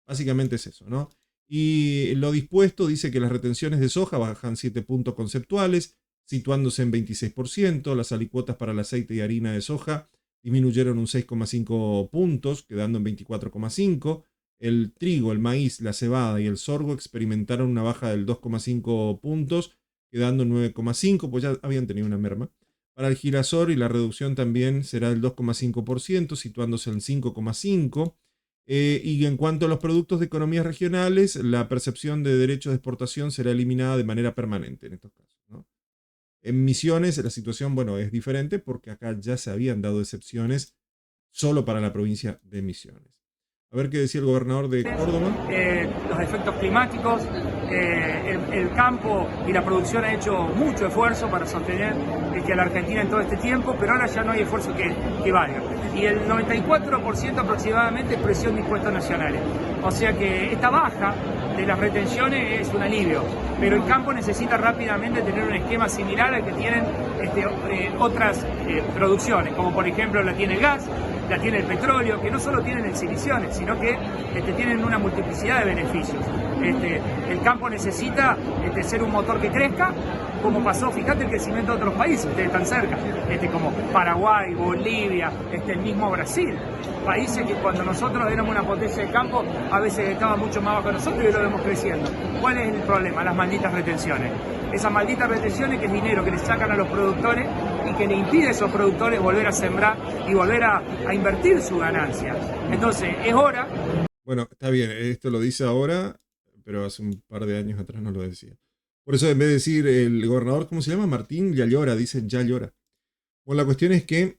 Básicamente es eso, ¿no? Y lo dispuesto dice que las retenciones de soja bajan 7 puntos conceptuales, situándose en 26%. Las alicuotas para el aceite y harina de soja disminuyeron un 6,5 puntos, quedando en 24,5. El trigo, el maíz, la cebada y el sorgo experimentaron una baja del 2,5 puntos, quedando en 9,5, pues ya habían tenido una merma. Para el girasol y la reducción también será del 2,5%, situándose en 5,5%. Y en cuanto a los productos de economías regionales, la percepción de derechos de exportación será eliminada de manera permanente en estos casos, ¿no? En Misiones la situación, bueno, es diferente porque acá ya se habían dado excepciones solo para la provincia de Misiones. A ver qué decía el gobernador de Córdoba. Los efectos climáticos, el campo y la producción ha hecho mucho esfuerzo para sostener a la Argentina en todo este tiempo, pero ahora ya no hay esfuerzo que valga. Y el 94% aproximadamente es presión de impuestos nacionales. O sea que esta baja de las retenciones es un alivio, pero el campo necesita rápidamente tener un esquema similar al que tienen otras producciones, como por ejemplo la tiene el gas, la tiene el petróleo, que no solo tienen exhibiciones, sino que tienen una multiplicidad de beneficios. El campo necesita ser un motor que crezca, como pasó, fíjate el crecimiento de otros países, ustedes están cerca, como Paraguay, Bolivia, el mismo Brasil. Países que cuando nosotros éramos una potencia de campo, a veces estaban mucho más bajo que nosotros y lo vemos creciendo. ¿Cuál es el problema? Las malditas retenciones. Esas malditas retenciones, que es dinero que le sacan a los productores y que le impide a esos productores volver a sembrar y volver a invertir su ganancia. Entonces, es hora. Bueno, está bien, esto lo dice ahora, pero hace un par de años atrás no lo decía. Por eso, en vez de decir el gobernador, ¿cómo se llama? Martín Yallora, dicen Yallora. Bueno, la cuestión es que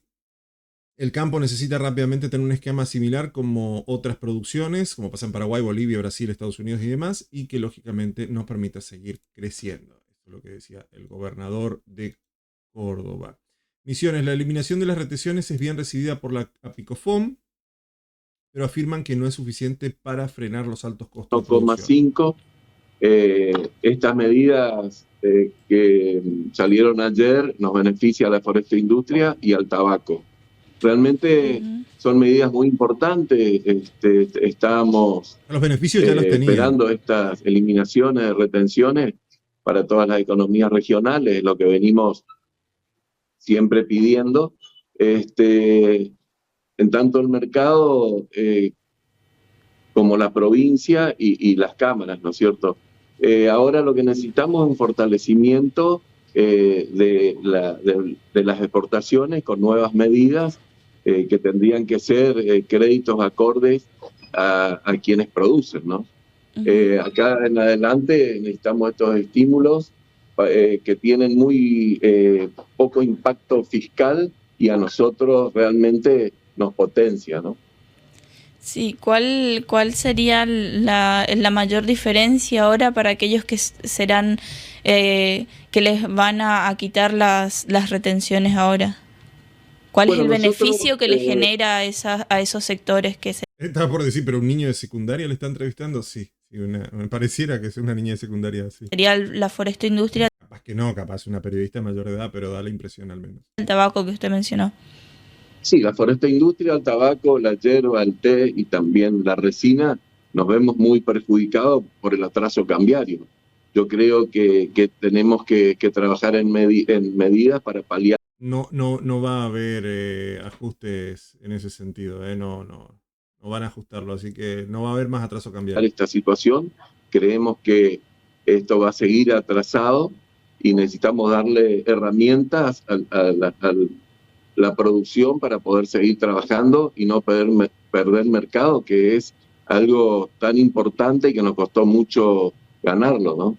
el campo necesita rápidamente tener un esquema similar como otras producciones, como pasa en Paraguay, Bolivia, Brasil, Estados Unidos y demás, y que lógicamente nos permita seguir creciendo. Esto es lo que decía el gobernador de Córdoba. Misiones, la eliminación de las retenciones es bien recibida por la Apicofom, pero afirman que no es suficiente para frenar los altos costos de producción. 2,5. Estas medidas que salieron ayer nos benefician a la foresta industria y al tabaco. Realmente son medidas muy importantes. Estábamos los beneficios ya los tenían, esperando estas eliminaciones de retenciones para todas las economías regionales, lo que venimos siempre pidiendo. En tanto el mercado como la provincia y las cámaras, ¿no es cierto? Ahora lo que necesitamos es un fortalecimiento de las exportaciones con nuevas medidas que tendrían que ser créditos acordes a quienes producen, ¿no? Acá en adelante necesitamos estos estímulos que tienen muy poco impacto fiscal y a nosotros realmente nos potencia, ¿no? Sí, ¿cuál sería la mayor diferencia ahora para aquellos que serán que les van a quitar las retenciones ahora? ¿Cuál es el beneficio que le genera a esos sectores que se... Estaba por decir, pero un niño de secundaria le está entrevistando, sí. Me pareciera que es una niña de secundaria, sí. Sería la foresta industria. Capaz que no, capaz una periodista mayor de edad, pero da la impresión al menos. El tabaco que usted mencionó. Sí, la foresta industria, el tabaco, la yerba, el té y también la resina, nos vemos muy perjudicados por el atraso cambiario. Yo creo que tenemos que trabajar en medidas para paliar. No va a haber ajustes en ese sentido, no van a ajustarlo, así que no va a haber más atraso cambiario. Esta situación, creemos que esto va a seguir atrasado y necesitamos darle herramientas a la producción para poder seguir trabajando y no perder mercado, que es algo tan importante y que nos costó mucho ganarlo, ¿no?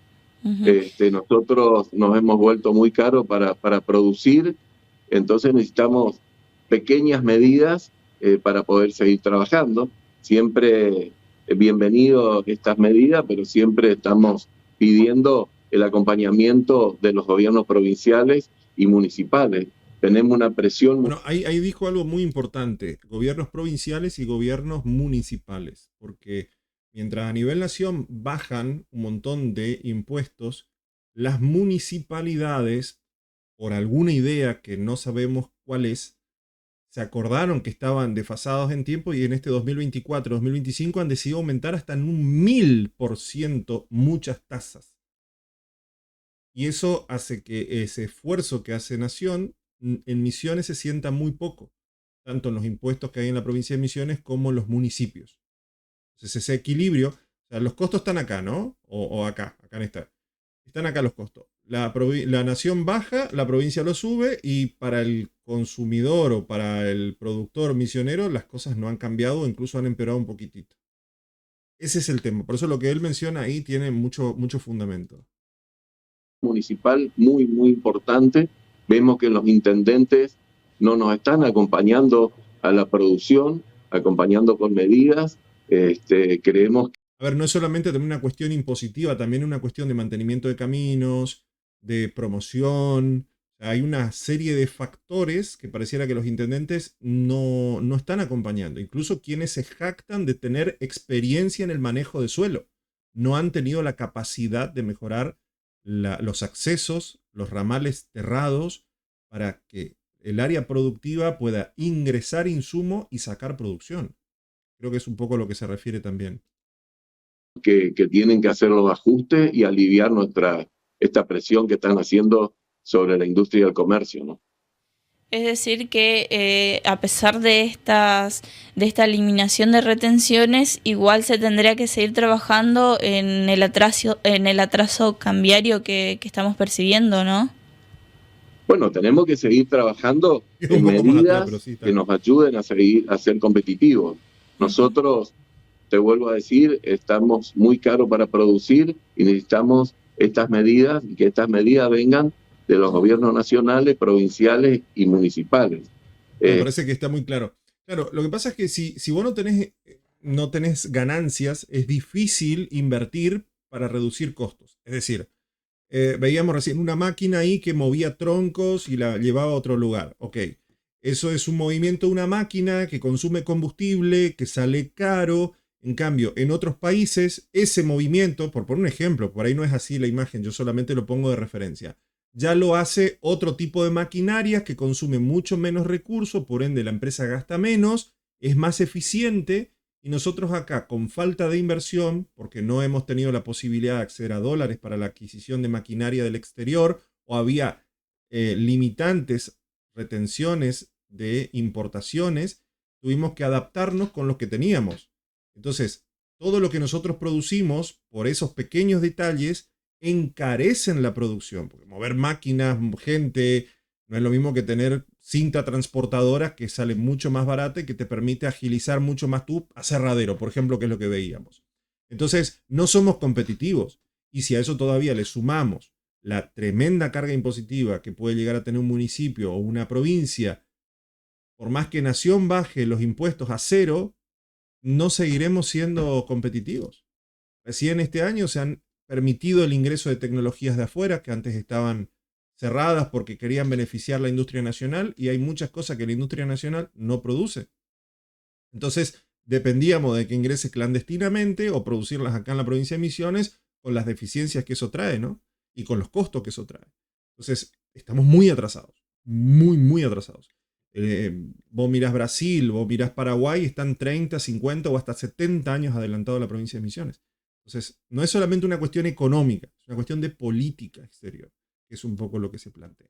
Nosotros nos hemos vuelto muy caros para producir, entonces necesitamos pequeñas medidas para poder seguir trabajando. Siempre bienvenido estas medidas, pero siempre estamos pidiendo el acompañamiento de los gobiernos provinciales y municipales. Tenemos una presión... Bueno, ahí dijo algo muy importante, gobiernos provinciales y gobiernos municipales, porque Mientras a nivel nación bajan un montón de impuestos, las municipalidades, por alguna idea que no sabemos cuál es, se acordaron que estaban desfasados en tiempo y en este 2024-2025 han decidido aumentar hasta en un 1000% muchas tasas. Y eso hace que ese esfuerzo que hace Nación en Misiones se sienta muy poco, tanto en los impuestos que hay en la provincia de Misiones como en los municipios. Entonces ese equilibrio, o sea, los costos están acá, ¿no? O acá en esta. Están acá los costos. La Nación baja, la provincia lo sube y para el consumidor o para el productor misionero las cosas no han cambiado, incluso han empeorado un poquitito. Ese es el tema. Por eso lo que él menciona ahí tiene mucho fundamento. Municipal muy importante. Vemos que los intendentes no nos están acompañando a la producción, acompañando con medidas. Creemos que... A ver, no es solamente también una cuestión impositiva, también es una cuestión de mantenimiento de caminos, de promoción. Hay una serie de factores que pareciera que los intendentes no están acompañando. Incluso quienes se jactan de tener experiencia en el manejo de suelo no han tenido la capacidad de mejorar los accesos, los ramales terrados, para que el área productiva pueda ingresar insumo y sacar producción. Creo que es un poco lo que se refiere también. Que tienen que hacer los ajustes y aliviar esta presión que están haciendo sobre la industria y el comercio, ¿no? Es decir que a pesar de esta eliminación de retenciones, igual se tendría que seguir trabajando en el atraso cambiario que estamos percibiendo, ¿no? Bueno, tenemos que seguir trabajando en medidas que nos ayuden a ser competitivos. Nosotros, te vuelvo a decir, estamos muy caros para producir y necesitamos estas medidas y que estas medidas vengan de los gobiernos nacionales, provinciales y municipales. Me parece que está muy claro. Claro, lo que pasa es que si vos no tenés ganancias, es difícil invertir para reducir costos. Es decir, veíamos recién una máquina ahí que movía troncos y la llevaba a otro lugar. Ok, eso es un movimiento de una máquina que consume combustible, que sale caro. En cambio, en otros países, ese movimiento, por poner un ejemplo, por ahí no es así la imagen, yo solamente lo pongo de referencia, ya lo hace otro tipo de maquinaria que consume mucho menos recursos, por ende la empresa gasta menos, es más eficiente y nosotros acá con falta de inversión, porque no hemos tenido la posibilidad de acceder a dólares para la adquisición de maquinaria del exterior o había limitantes, retenciones de importaciones, tuvimos que adaptarnos con lo que teníamos. Entonces, todo lo que nosotros producimos por esos pequeños detalles encarecen la producción, porque mover máquinas, gente, no es lo mismo que tener cinta transportadora que sale mucho más barata y que te permite agilizar mucho más tu aserradero, por ejemplo, que es lo que veíamos. Entonces, no somos competitivos. Y si a eso todavía le sumamos la tremenda carga impositiva que puede llegar a tener un municipio o una provincia, por más que Nación baje los impuestos a cero, no seguiremos siendo competitivos. Recién este año se han permitido el ingreso de tecnologías de afuera que antes estaban cerradas porque querían beneficiar la industria nacional y hay muchas cosas que la industria nacional no produce. Entonces dependíamos de que ingrese clandestinamente o producirlas acá en la provincia de Misiones con las deficiencias que eso trae, ¿no? Y con los costos que eso trae. Entonces estamos muy atrasados, muy atrasados. Vos mirás Brasil, vos mirás Paraguay, están 30, 50 o hasta 70 años adelantados a la provincia de Misiones. Entonces, no es solamente una cuestión económica, es una cuestión de política exterior, que es un poco lo que se plantea.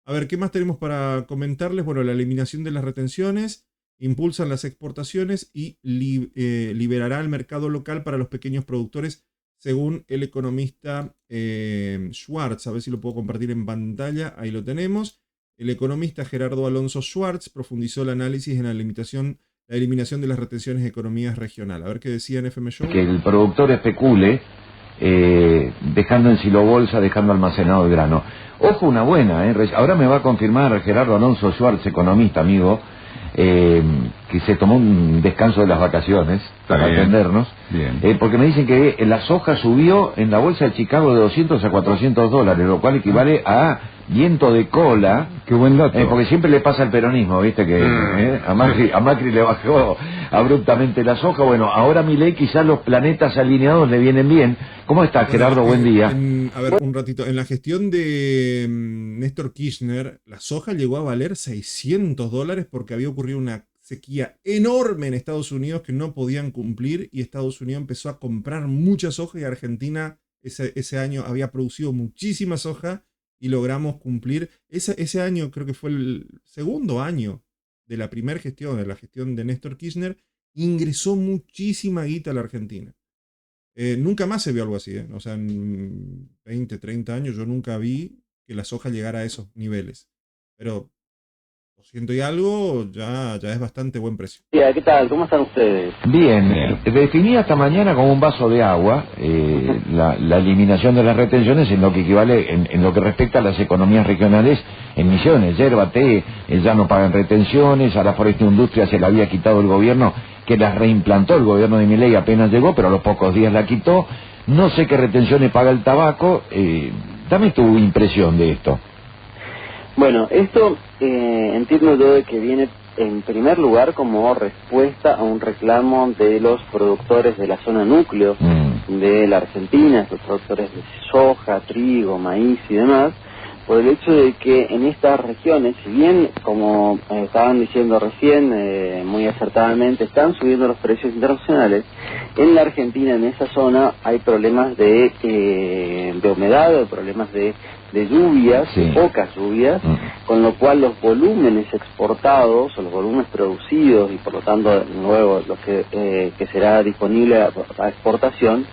A ver, ¿qué más tenemos para comentarles? Bueno, la eliminación de las retenciones, impulsan las exportaciones y liberará el mercado local para los pequeños productores, según el economista Schwartz. A ver si lo puedo compartir en pantalla, ahí lo tenemos. El economista Gerardo Alonso Schwartz profundizó el análisis en la eliminación de las retenciones de economías regional. A ver qué decía en FM Show. Que el productor especule dejando en silobolsa, dejando almacenado el grano. Ojo, una buena, ahora me va a confirmar Gerardo Alonso Schwartz, economista, amigo, que se tomó un descanso de las vacaciones para atendernos, porque me dicen que la soja subió en la bolsa de Chicago de $200 a $400, lo cual equivale a viento de cola. Qué buen dato. Porque siempre le pasa al peronismo, viste que a Macri le bajó abruptamente la soja. Bueno, ahora Milei quizás los planetas alineados le vienen bien. ¿Cómo estás, Gerardo? Buen día. A ver, un ratito. En la gestión de Néstor Kirchner, la soja llegó a valer $600 porque había ocurrido una sequía enorme en Estados Unidos que no podían cumplir y Estados Unidos empezó a comprar mucha soja y Argentina ese año había producido muchísima soja y logramos cumplir. Ese año creo que fue el segundo año de la primera gestión, de la gestión de Néstor Kirchner, ingresó muchísima guita a la Argentina. Nunca más se vio algo así, ¿eh? O sea, en 20, 30 años yo nunca vi que la soja llegara a esos niveles. Pero 200 y algo ya es bastante buen precio. ¿Qué tal? ¿Cómo están ustedes? Bien, definí esta mañana como un vaso de agua la eliminación de las retenciones en lo que equivale, en lo que respecta a las economías regionales en Misiones. Yerba, té, ya no pagan retenciones, a la Foresta Industria se la había quitado el gobierno, que las reimplantó el gobierno de Milei apenas llegó, pero a los pocos días la quitó. No sé qué retenciones paga el tabaco. Dame tu impresión de esto. Bueno, esto entiendo yo de que viene en primer lugar como respuesta a un reclamo de los productores de la zona núcleo de la Argentina, los productores de soja, trigo, maíz y demás, por el hecho de que en estas regiones, si bien, como estaban diciendo recién, muy acertadamente, están subiendo los precios internacionales, en la Argentina, en esa zona, hay problemas de humedad, problemas de lluvias, sí, pocas lluvias, con lo cual los volúmenes exportados o los volúmenes producidos y por lo tanto luego lo que será disponible a exportación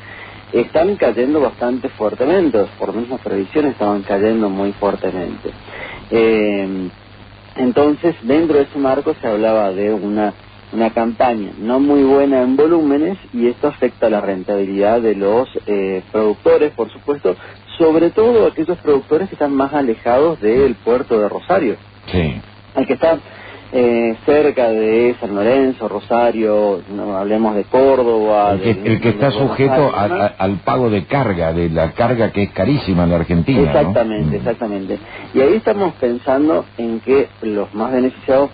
están cayendo bastante fuertemente, por mismas previsiones estaban cayendo muy fuertemente. Entonces, dentro de ese marco se hablaba de una campaña no muy buena en volúmenes y esto afecta la rentabilidad de los productores, por supuesto, sobre todo aquellos productores que están más alejados del puerto de Rosario. Sí. El que está cerca de San Lorenzo, Rosario, no hablemos de Córdoba. El que está sujeto al pago de carga, de la carga que es carísima en la Argentina. Exactamente, ¿no? Exactamente. Y ahí estamos pensando en que los más beneficiados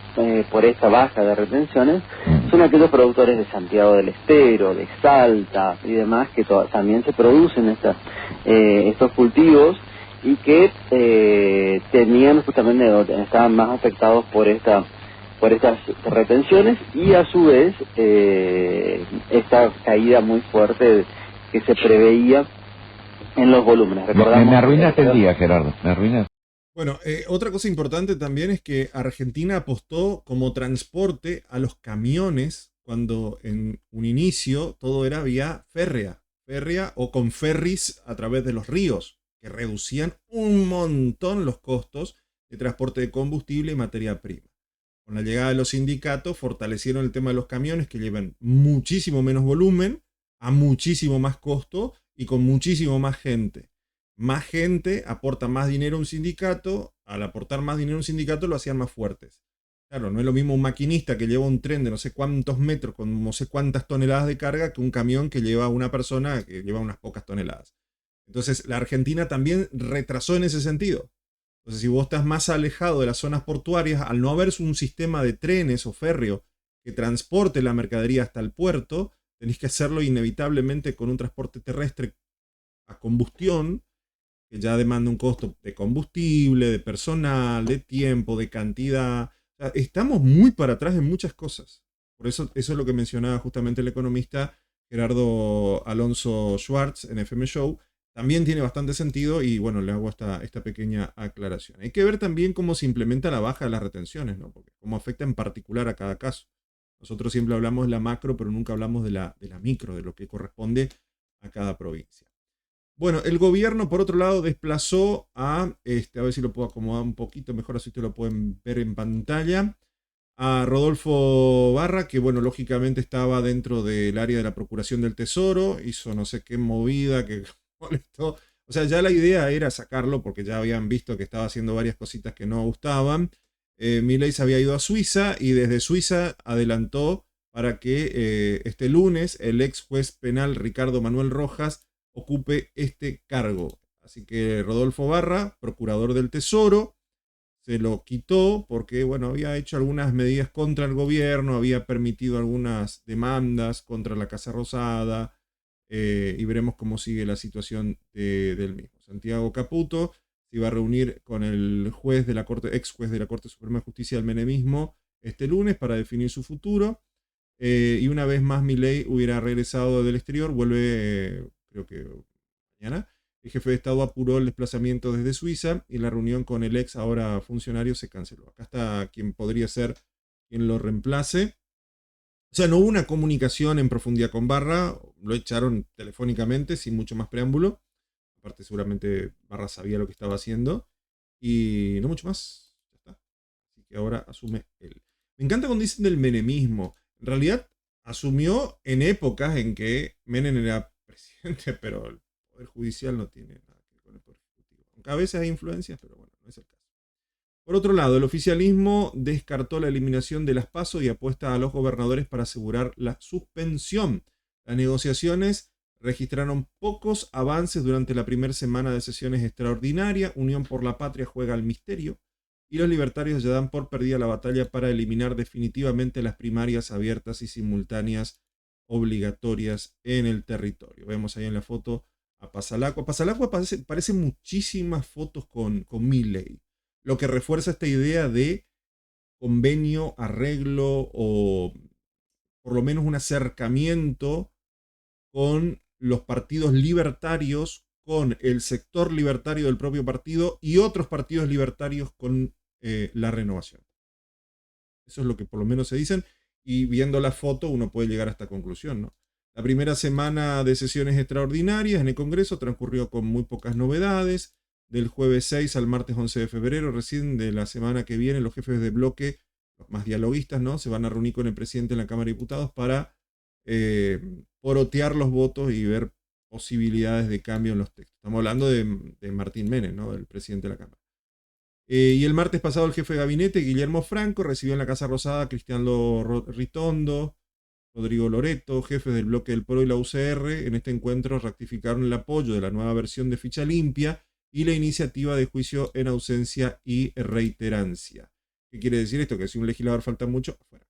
por esta baja de retenciones son aquellos productores de Santiago del Estero, de Salta y demás, que también se producen estos cultivos y que tenían justamente, estaban más afectados por estas retenciones y a su vez esta caída muy fuerte que se preveía en los volúmenes. Me arruinaste el día, Gerardo, me arruinaste. Bueno, otra cosa importante también es que Argentina apostó como transporte a los camiones cuando en un inicio todo era vía férrea o con ferries a través de los ríos, que reducían un montón los costos de transporte de combustible y materia prima. Con la llegada de los sindicatos fortalecieron el tema de los camiones que llevan muchísimo menos volumen, a muchísimo más costo y con muchísimo más gente. Más gente aporta más dinero a un sindicato, al aportar más dinero a un sindicato lo hacían más fuertes. Claro, no es lo mismo un maquinista que lleva un tren de no sé cuántos metros con no sé cuántas toneladas de carga que un camión que lleva una persona que lleva unas pocas toneladas. Entonces la Argentina también retrasó en ese sentido. Entonces si vos estás más alejado de las zonas portuarias, al no haber un sistema de trenes o férreo que transporte la mercadería hasta el puerto, tenés que hacerlo inevitablemente con un transporte terrestre a combustión, que ya demanda un costo de combustible, de personal, de tiempo, de cantidad. O sea, estamos muy para atrás en muchas cosas. Por eso es lo que mencionaba justamente el economista Gerardo Alonso Schwartz en FM Show. También tiene bastante sentido y bueno, le hago esta pequeña aclaración. Hay que ver también cómo se implementa la baja de las retenciones, ¿no? Porque cómo afecta en particular a cada caso. Nosotros siempre hablamos de la macro, pero nunca hablamos de la micro, de lo que corresponde a cada provincia. Bueno, el gobierno, por otro lado, desplazó a ver si lo puedo acomodar un poquito mejor, así ustedes lo pueden ver en pantalla, a Rodolfo Barra, que bueno, lógicamente estaba dentro del área de la Procuración del Tesoro, hizo no sé qué movida que molestó. O sea, ya la idea era sacarlo porque ya habían visto que estaba haciendo varias cositas que no gustaban. Milei se había ido a Suiza y desde Suiza adelantó para que este lunes el ex juez penal Ricardo Manuel Rojas ocupe este cargo. Así que Rodolfo Barra, procurador del Tesoro, se lo quitó porque, bueno, había hecho algunas medidas contra el gobierno, había permitido algunas demandas contra la Casa Rosada, y veremos cómo sigue la situación del mismo. Santiago Caputo se iba a reunir con el juez de la Corte, ex juez de la Corte Suprema de Justicia del menemismo este lunes para definir su futuro. Y una vez más Milei hubiera regresado del exterior, vuelve creo que mañana. El jefe de Estado apuró el desplazamiento desde Suiza y la reunión con el ex ahora funcionario se canceló. Acá está quien podría ser quien lo reemplace. O sea, no hubo una comunicación en profundidad con Barra, lo echaron telefónicamente sin mucho más preámbulo. Aparte seguramente Barra sabía lo que estaba haciendo y no mucho más. Ya está. Así que ahora asume él. Me encanta cuando dicen del menemismo. En realidad asumió en épocas en que Menem era presidente, pero el Poder Judicial no tiene nada que ver con el Poder Ejecutivo. Aunque a veces hay influencias, pero bueno, no es el caso. Por otro lado, el oficialismo descartó la eliminación de las PASO y apuesta a los gobernadores para asegurar la suspensión. Las negociaciones registraron pocos avances durante la primera semana de sesiones extraordinarias. Unión por la Patria juega al misterio y los libertarios ya dan por perdida la batalla para eliminar definitivamente las primarias abiertas y simultáneas obligatorias en el territorio. Vemos ahí en la foto a Pasalacqua. Pasalacqua parece muchísimas fotos con Milei, lo que refuerza esta idea de convenio, arreglo o por lo menos un acercamiento con los partidos libertarios, con el sector libertario del propio partido y otros partidos libertarios con la Renovación. Eso es lo que por lo menos se dicen, y viendo la foto uno puede llegar a esta conclusión, ¿no? La primera semana de sesiones extraordinarias en el Congreso transcurrió con muy pocas novedades. Del jueves 6 al martes 11 de febrero, recién de la semana que viene, los jefes de bloque, los más dialoguistas, ¿no?, se van a reunir con el presidente en la Cámara de Diputados para porotear los votos y ver posibilidades de cambio en los textos. Estamos hablando de Martín Menem, ¿no?, del presidente de la Cámara. Y el martes pasado el jefe de gabinete, Guillermo Franco, recibió en la Casa Rosada a Cristian Ritondo, Rodrigo Loreto, jefes del bloque del PRO y la UCR. En este encuentro ratificaron el apoyo de la nueva versión de ficha limpia y la iniciativa de juicio en ausencia y reiterancia. ¿Qué quiere decir esto? Que si un legislador falta mucho, afuera.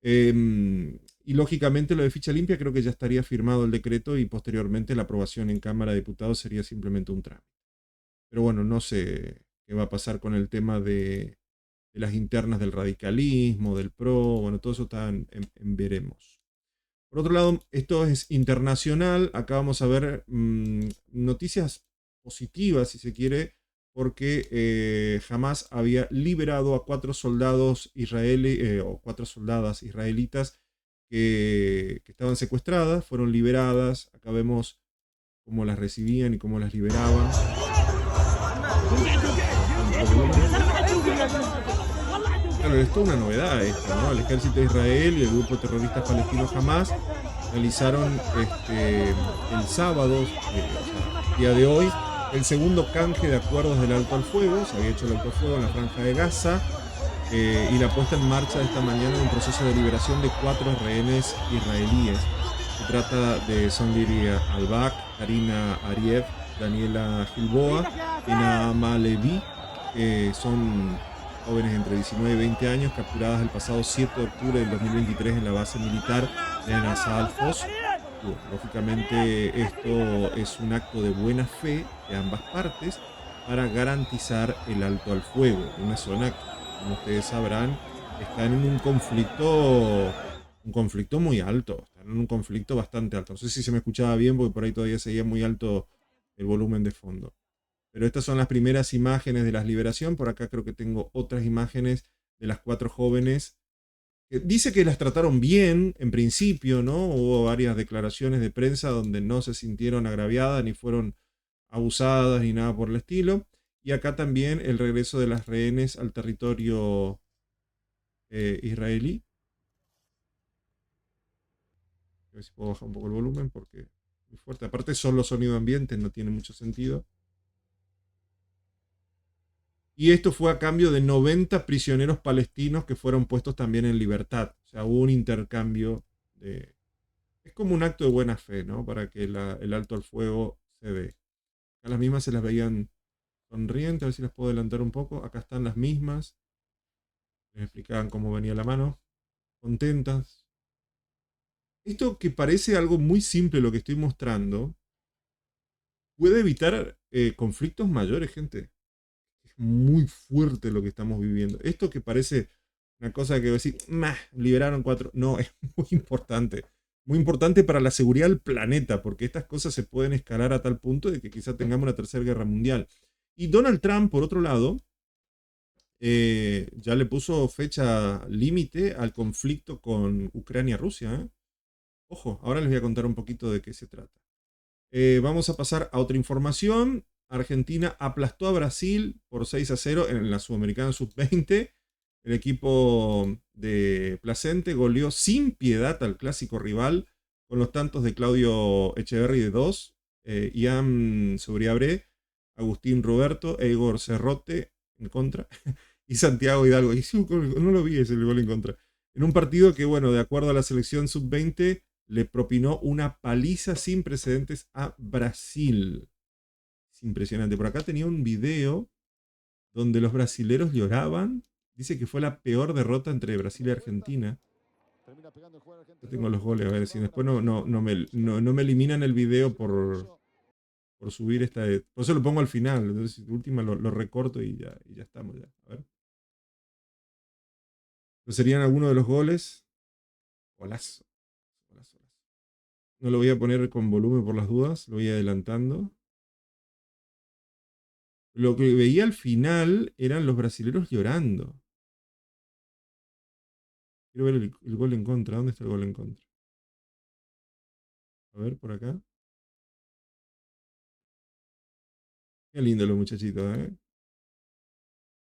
Y lógicamente lo de ficha limpia creo que ya estaría firmado el decreto y posteriormente la aprobación en Cámara de Diputados sería simplemente un trámite. Pero bueno, no sé qué va a pasar con el tema de las internas del radicalismo, del PRO, bueno, todo eso está en veremos. Por otro lado, esto es internacional. Acá vamos a ver noticias positivas, si se quiere, porque Hamas había liberado a 4 soldados israelíes o 4 soldadas israelitas que estaban secuestradas, fueron liberadas. Acá vemos cómo las recibían y cómo las liberaban. Claro, esto es una novedad esto, ¿no? El ejército de Israel y el grupo terrorista palestino Hamas realizaron el sábado, día de hoy, el segundo canje de acuerdos del alto al fuego. Se había hecho el alto al fuego en la franja de Gaza, y la puesta en marcha de esta mañana de un proceso de liberación de 4 rehenes israelíes. Se trata de Sonliri Albak, Karina Ariev, Daniela Gilboa y Naama Levi, que son jóvenes entre 19 y 20 años, capturadas el pasado 7 de octubre del 2023 en la base militar de Nasa al-Fos. Lógicamente esto es un acto de buena fe de ambas partes para garantizar el alto al fuego. Una zona que, como ustedes sabrán, está en un conflicto muy alto, está en un conflicto bastante alto. No sé si se me escuchaba bien porque por ahí todavía seguía muy alto el volumen de fondo. Pero estas son las primeras imágenes de la liberación. Por acá creo que tengo otras imágenes de las 4 jóvenes. Dice que las trataron bien en principio, ¿no? Hubo varias declaraciones de prensa donde no se sintieron agraviadas, ni fueron abusadas, ni nada por el estilo. Y acá también el regreso de las rehenes al territorio israelí. A ver si puedo bajar un poco el volumen porque es muy fuerte. Aparte solo sonido ambiente, no tiene mucho sentido. Y esto fue a cambio de 90 prisioneros palestinos que fueron puestos también en libertad. O sea, hubo un intercambio de... Es como un acto de buena fe, ¿no? Para que el alto al fuego se dé. A las mismas se las veían sonrientes, a ver si las puedo adelantar un poco. Acá están las mismas. Les explicaban cómo venía la mano. Contentas. Esto que parece algo muy simple lo que estoy mostrando, puede evitar conflictos mayores, gente. Es muy fuerte lo que estamos viviendo. Esto que parece una cosa que decir, liberaron 4. No, es muy importante. Muy importante para la seguridad del planeta, porque estas cosas se pueden escalar a tal punto de que quizá tengamos una tercera guerra mundial. Y Donald Trump, por otro lado, ya le puso fecha límite al conflicto con Ucrania-Rusia. Ojo, ahora les voy a contar un poquito de qué se trata. Vamos a pasar a otra información. Argentina aplastó a Brasil por 6-0 en la Sudamericana Sub-20. El equipo de Placente goleó sin piedad al clásico rival con los tantos de Claudio Echeverri de 2, Ian Sobriabré, Agustín Roberto, Igor Cerrote en contra y Santiago Hidalgo. Y no lo vi ese gol en contra. En un partido que, bueno, de acuerdo a la selección Sub-20, le propinó una paliza sin precedentes a Brasil. Es impresionante. Por acá tenía un video donde los brasileros lloraban. Dice que fue la peor derrota entre Brasil y Argentina. Yo tengo los goles, a ver si después no me eliminan el video por subir esta. Por eso lo pongo al final. Entonces, última lo recorto y ya estamos. Ya. A ver. ¿No serían algunos de los goles? Golazo. No lo voy a poner con volumen por las dudas. Lo voy adelantando. Lo que veía al final eran los brasileros llorando. Quiero ver el gol en contra. ¿Dónde está el gol en contra? A ver, por acá. Qué lindo los muchachitos, ¿eh?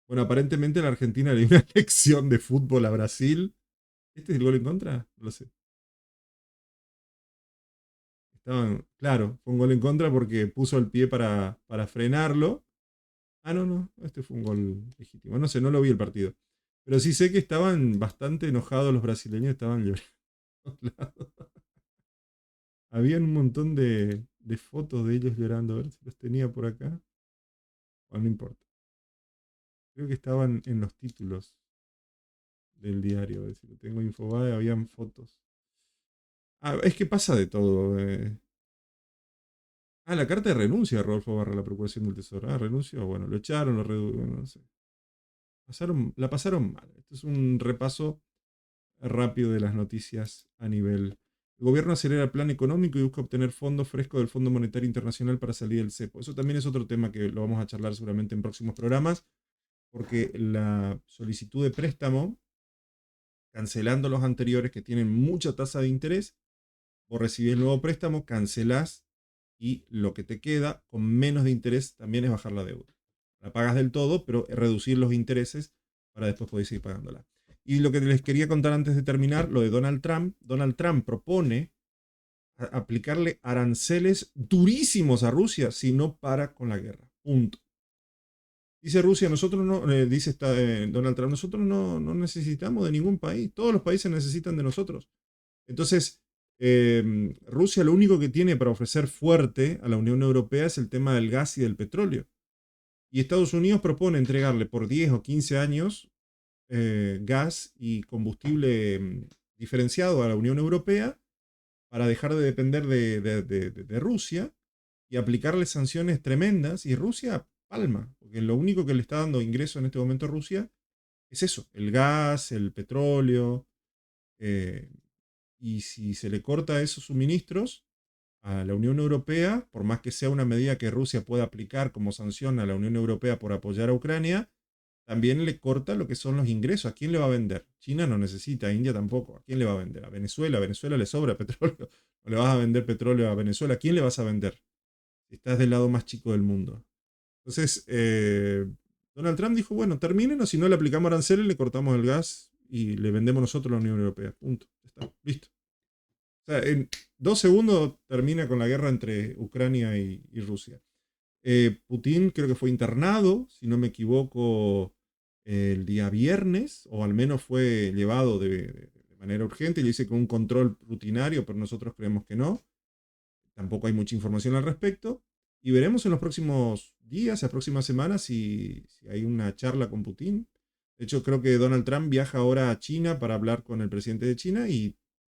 Bueno, aparentemente la Argentina le dio una lección de fútbol a Brasil. ¿Este es el gol en contra? No lo sé. Claro, fue un gol en contra porque puso el pie para frenarlo. Ah, no. Este fue un gol legítimo. No sé, no lo vi el partido. Pero sí sé que estaban bastante enojados los brasileños. Estaban llorando. Habían un montón de fotos de ellos llorando. A ver si los tenía por acá. Bueno, no importa. Creo que estaban en los títulos del diario. A ver si lo tengo Infobae. Habían fotos. Es que pasa de todo. La carta de renuncia de Rodolfo Barra a la Procuración del Tesoro. Renunció. Bueno, lo echaron, lo redujeron. No sé. La pasaron mal. Esto es un repaso rápido de las noticias a nivel. El gobierno acelera el plan económico y busca obtener fondos frescos del Fondo Monetario Internacional para salir del cepo. Eso también es otro tema que lo vamos a charlar seguramente en próximos programas, porque la solicitud de préstamo, cancelando los anteriores que tienen mucha tasa de interés, vos recibís el nuevo préstamo, cancelás y lo que te queda con menos de interés también es bajar la deuda. La pagas del todo, pero reducir los intereses para después poder seguir pagándola. Y lo que les quería contar antes de terminar, lo de Donald Trump. Donald Trump propone aplicarle aranceles durísimos a Rusia si no para con la guerra. Punto. Dice Rusia, nosotros no, dice Donald Trump, nosotros no necesitamos de ningún país. Todos los países necesitan de nosotros. Entonces, Rusia lo único que tiene para ofrecer fuerte a la Unión Europea es el tema del gas y del petróleo. Y Estados Unidos propone entregarle por 10 o 15 años gas y combustible diferenciado a la Unión Europea para dejar de depender de Rusia y aplicarle sanciones tremendas. Y Rusia palma, porque lo único que le está dando ingreso en este momento a Rusia es eso, el gas, el petróleo. Y si se le corta esos suministros a la Unión Europea, por más que sea una medida que Rusia pueda aplicar como sanción a la Unión Europea por apoyar a Ucrania, también le corta lo que son los ingresos. ¿A quién le va a vender? China no necesita, India tampoco. ¿A quién le va a vender? ¿A Venezuela? ¿A Venezuela le sobra petróleo? ¿O le vas a vender petróleo a Venezuela? ¿A quién le vas a vender? Si estás del lado más chico del mundo. Entonces, Donald Trump dijo, bueno, terminen o si no le aplicamos aranceles, le cortamos el gas y le vendemos nosotros a la Unión Europea. Punto. Está, listo. O sea, en 2 segundos termina con la guerra entre Ucrania y Rusia. Putin creo que fue internado, si no me equivoco, el día viernes, o al menos fue llevado de manera urgente. Le dice con un control rutinario, pero nosotros creemos que no. Tampoco hay mucha información al respecto. Y veremos en los próximos días, las próximas semanas, si hay una charla con Putin. De hecho, creo que Donald Trump viaja ahora a China para hablar con el presidente de China y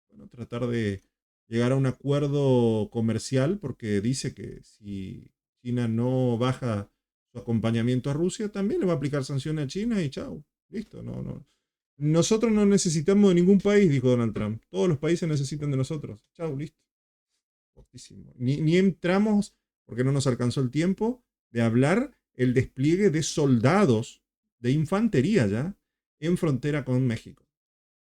bueno, tratar de llegar a un acuerdo comercial, porque dice que si China no baja su acompañamiento a Rusia, también le va a aplicar sanciones a China y chao, listo. No. Nosotros no necesitamos de ningún país, dijo Donald Trump. Todos los países necesitan de nosotros. Chao, listo. Fortísimo. Ni entramos, porque no nos alcanzó el tiempo, de hablar el despliegue de soldados de infantería ya en frontera con México.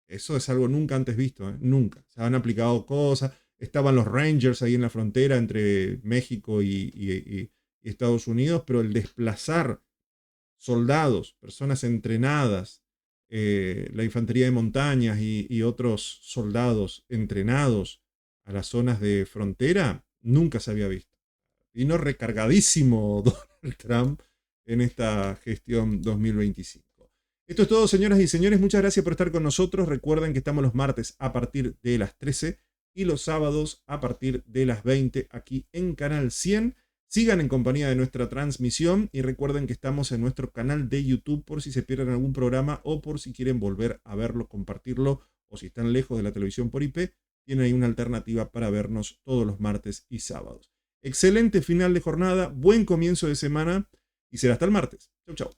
Eso es algo nunca antes visto, ¿eh? Nunca. Se han aplicado cosas. Estaban los Rangers ahí en la frontera entre México y Estados Unidos, pero el desplazar soldados, personas entrenadas, la infantería de montañas y otros soldados entrenados a las zonas de frontera, nunca se había visto. Vino recargadísimo Donald Trump en esta gestión 2025. Esto es todo, señoras y señores. Muchas gracias por estar con nosotros. Recuerden que estamos los martes a partir de las 13 y los sábados a partir de las 20 aquí en Canal 100. Sigan en compañía de nuestra transmisión y recuerden que estamos en nuestro canal de YouTube por si se pierden algún programa o por si quieren volver a verlo, compartirlo, o si están lejos de la televisión por IP, tienen ahí una alternativa para vernos todos los martes y sábados. Excelente final de jornada, buen comienzo de semana y será hasta el martes. Chau, chau.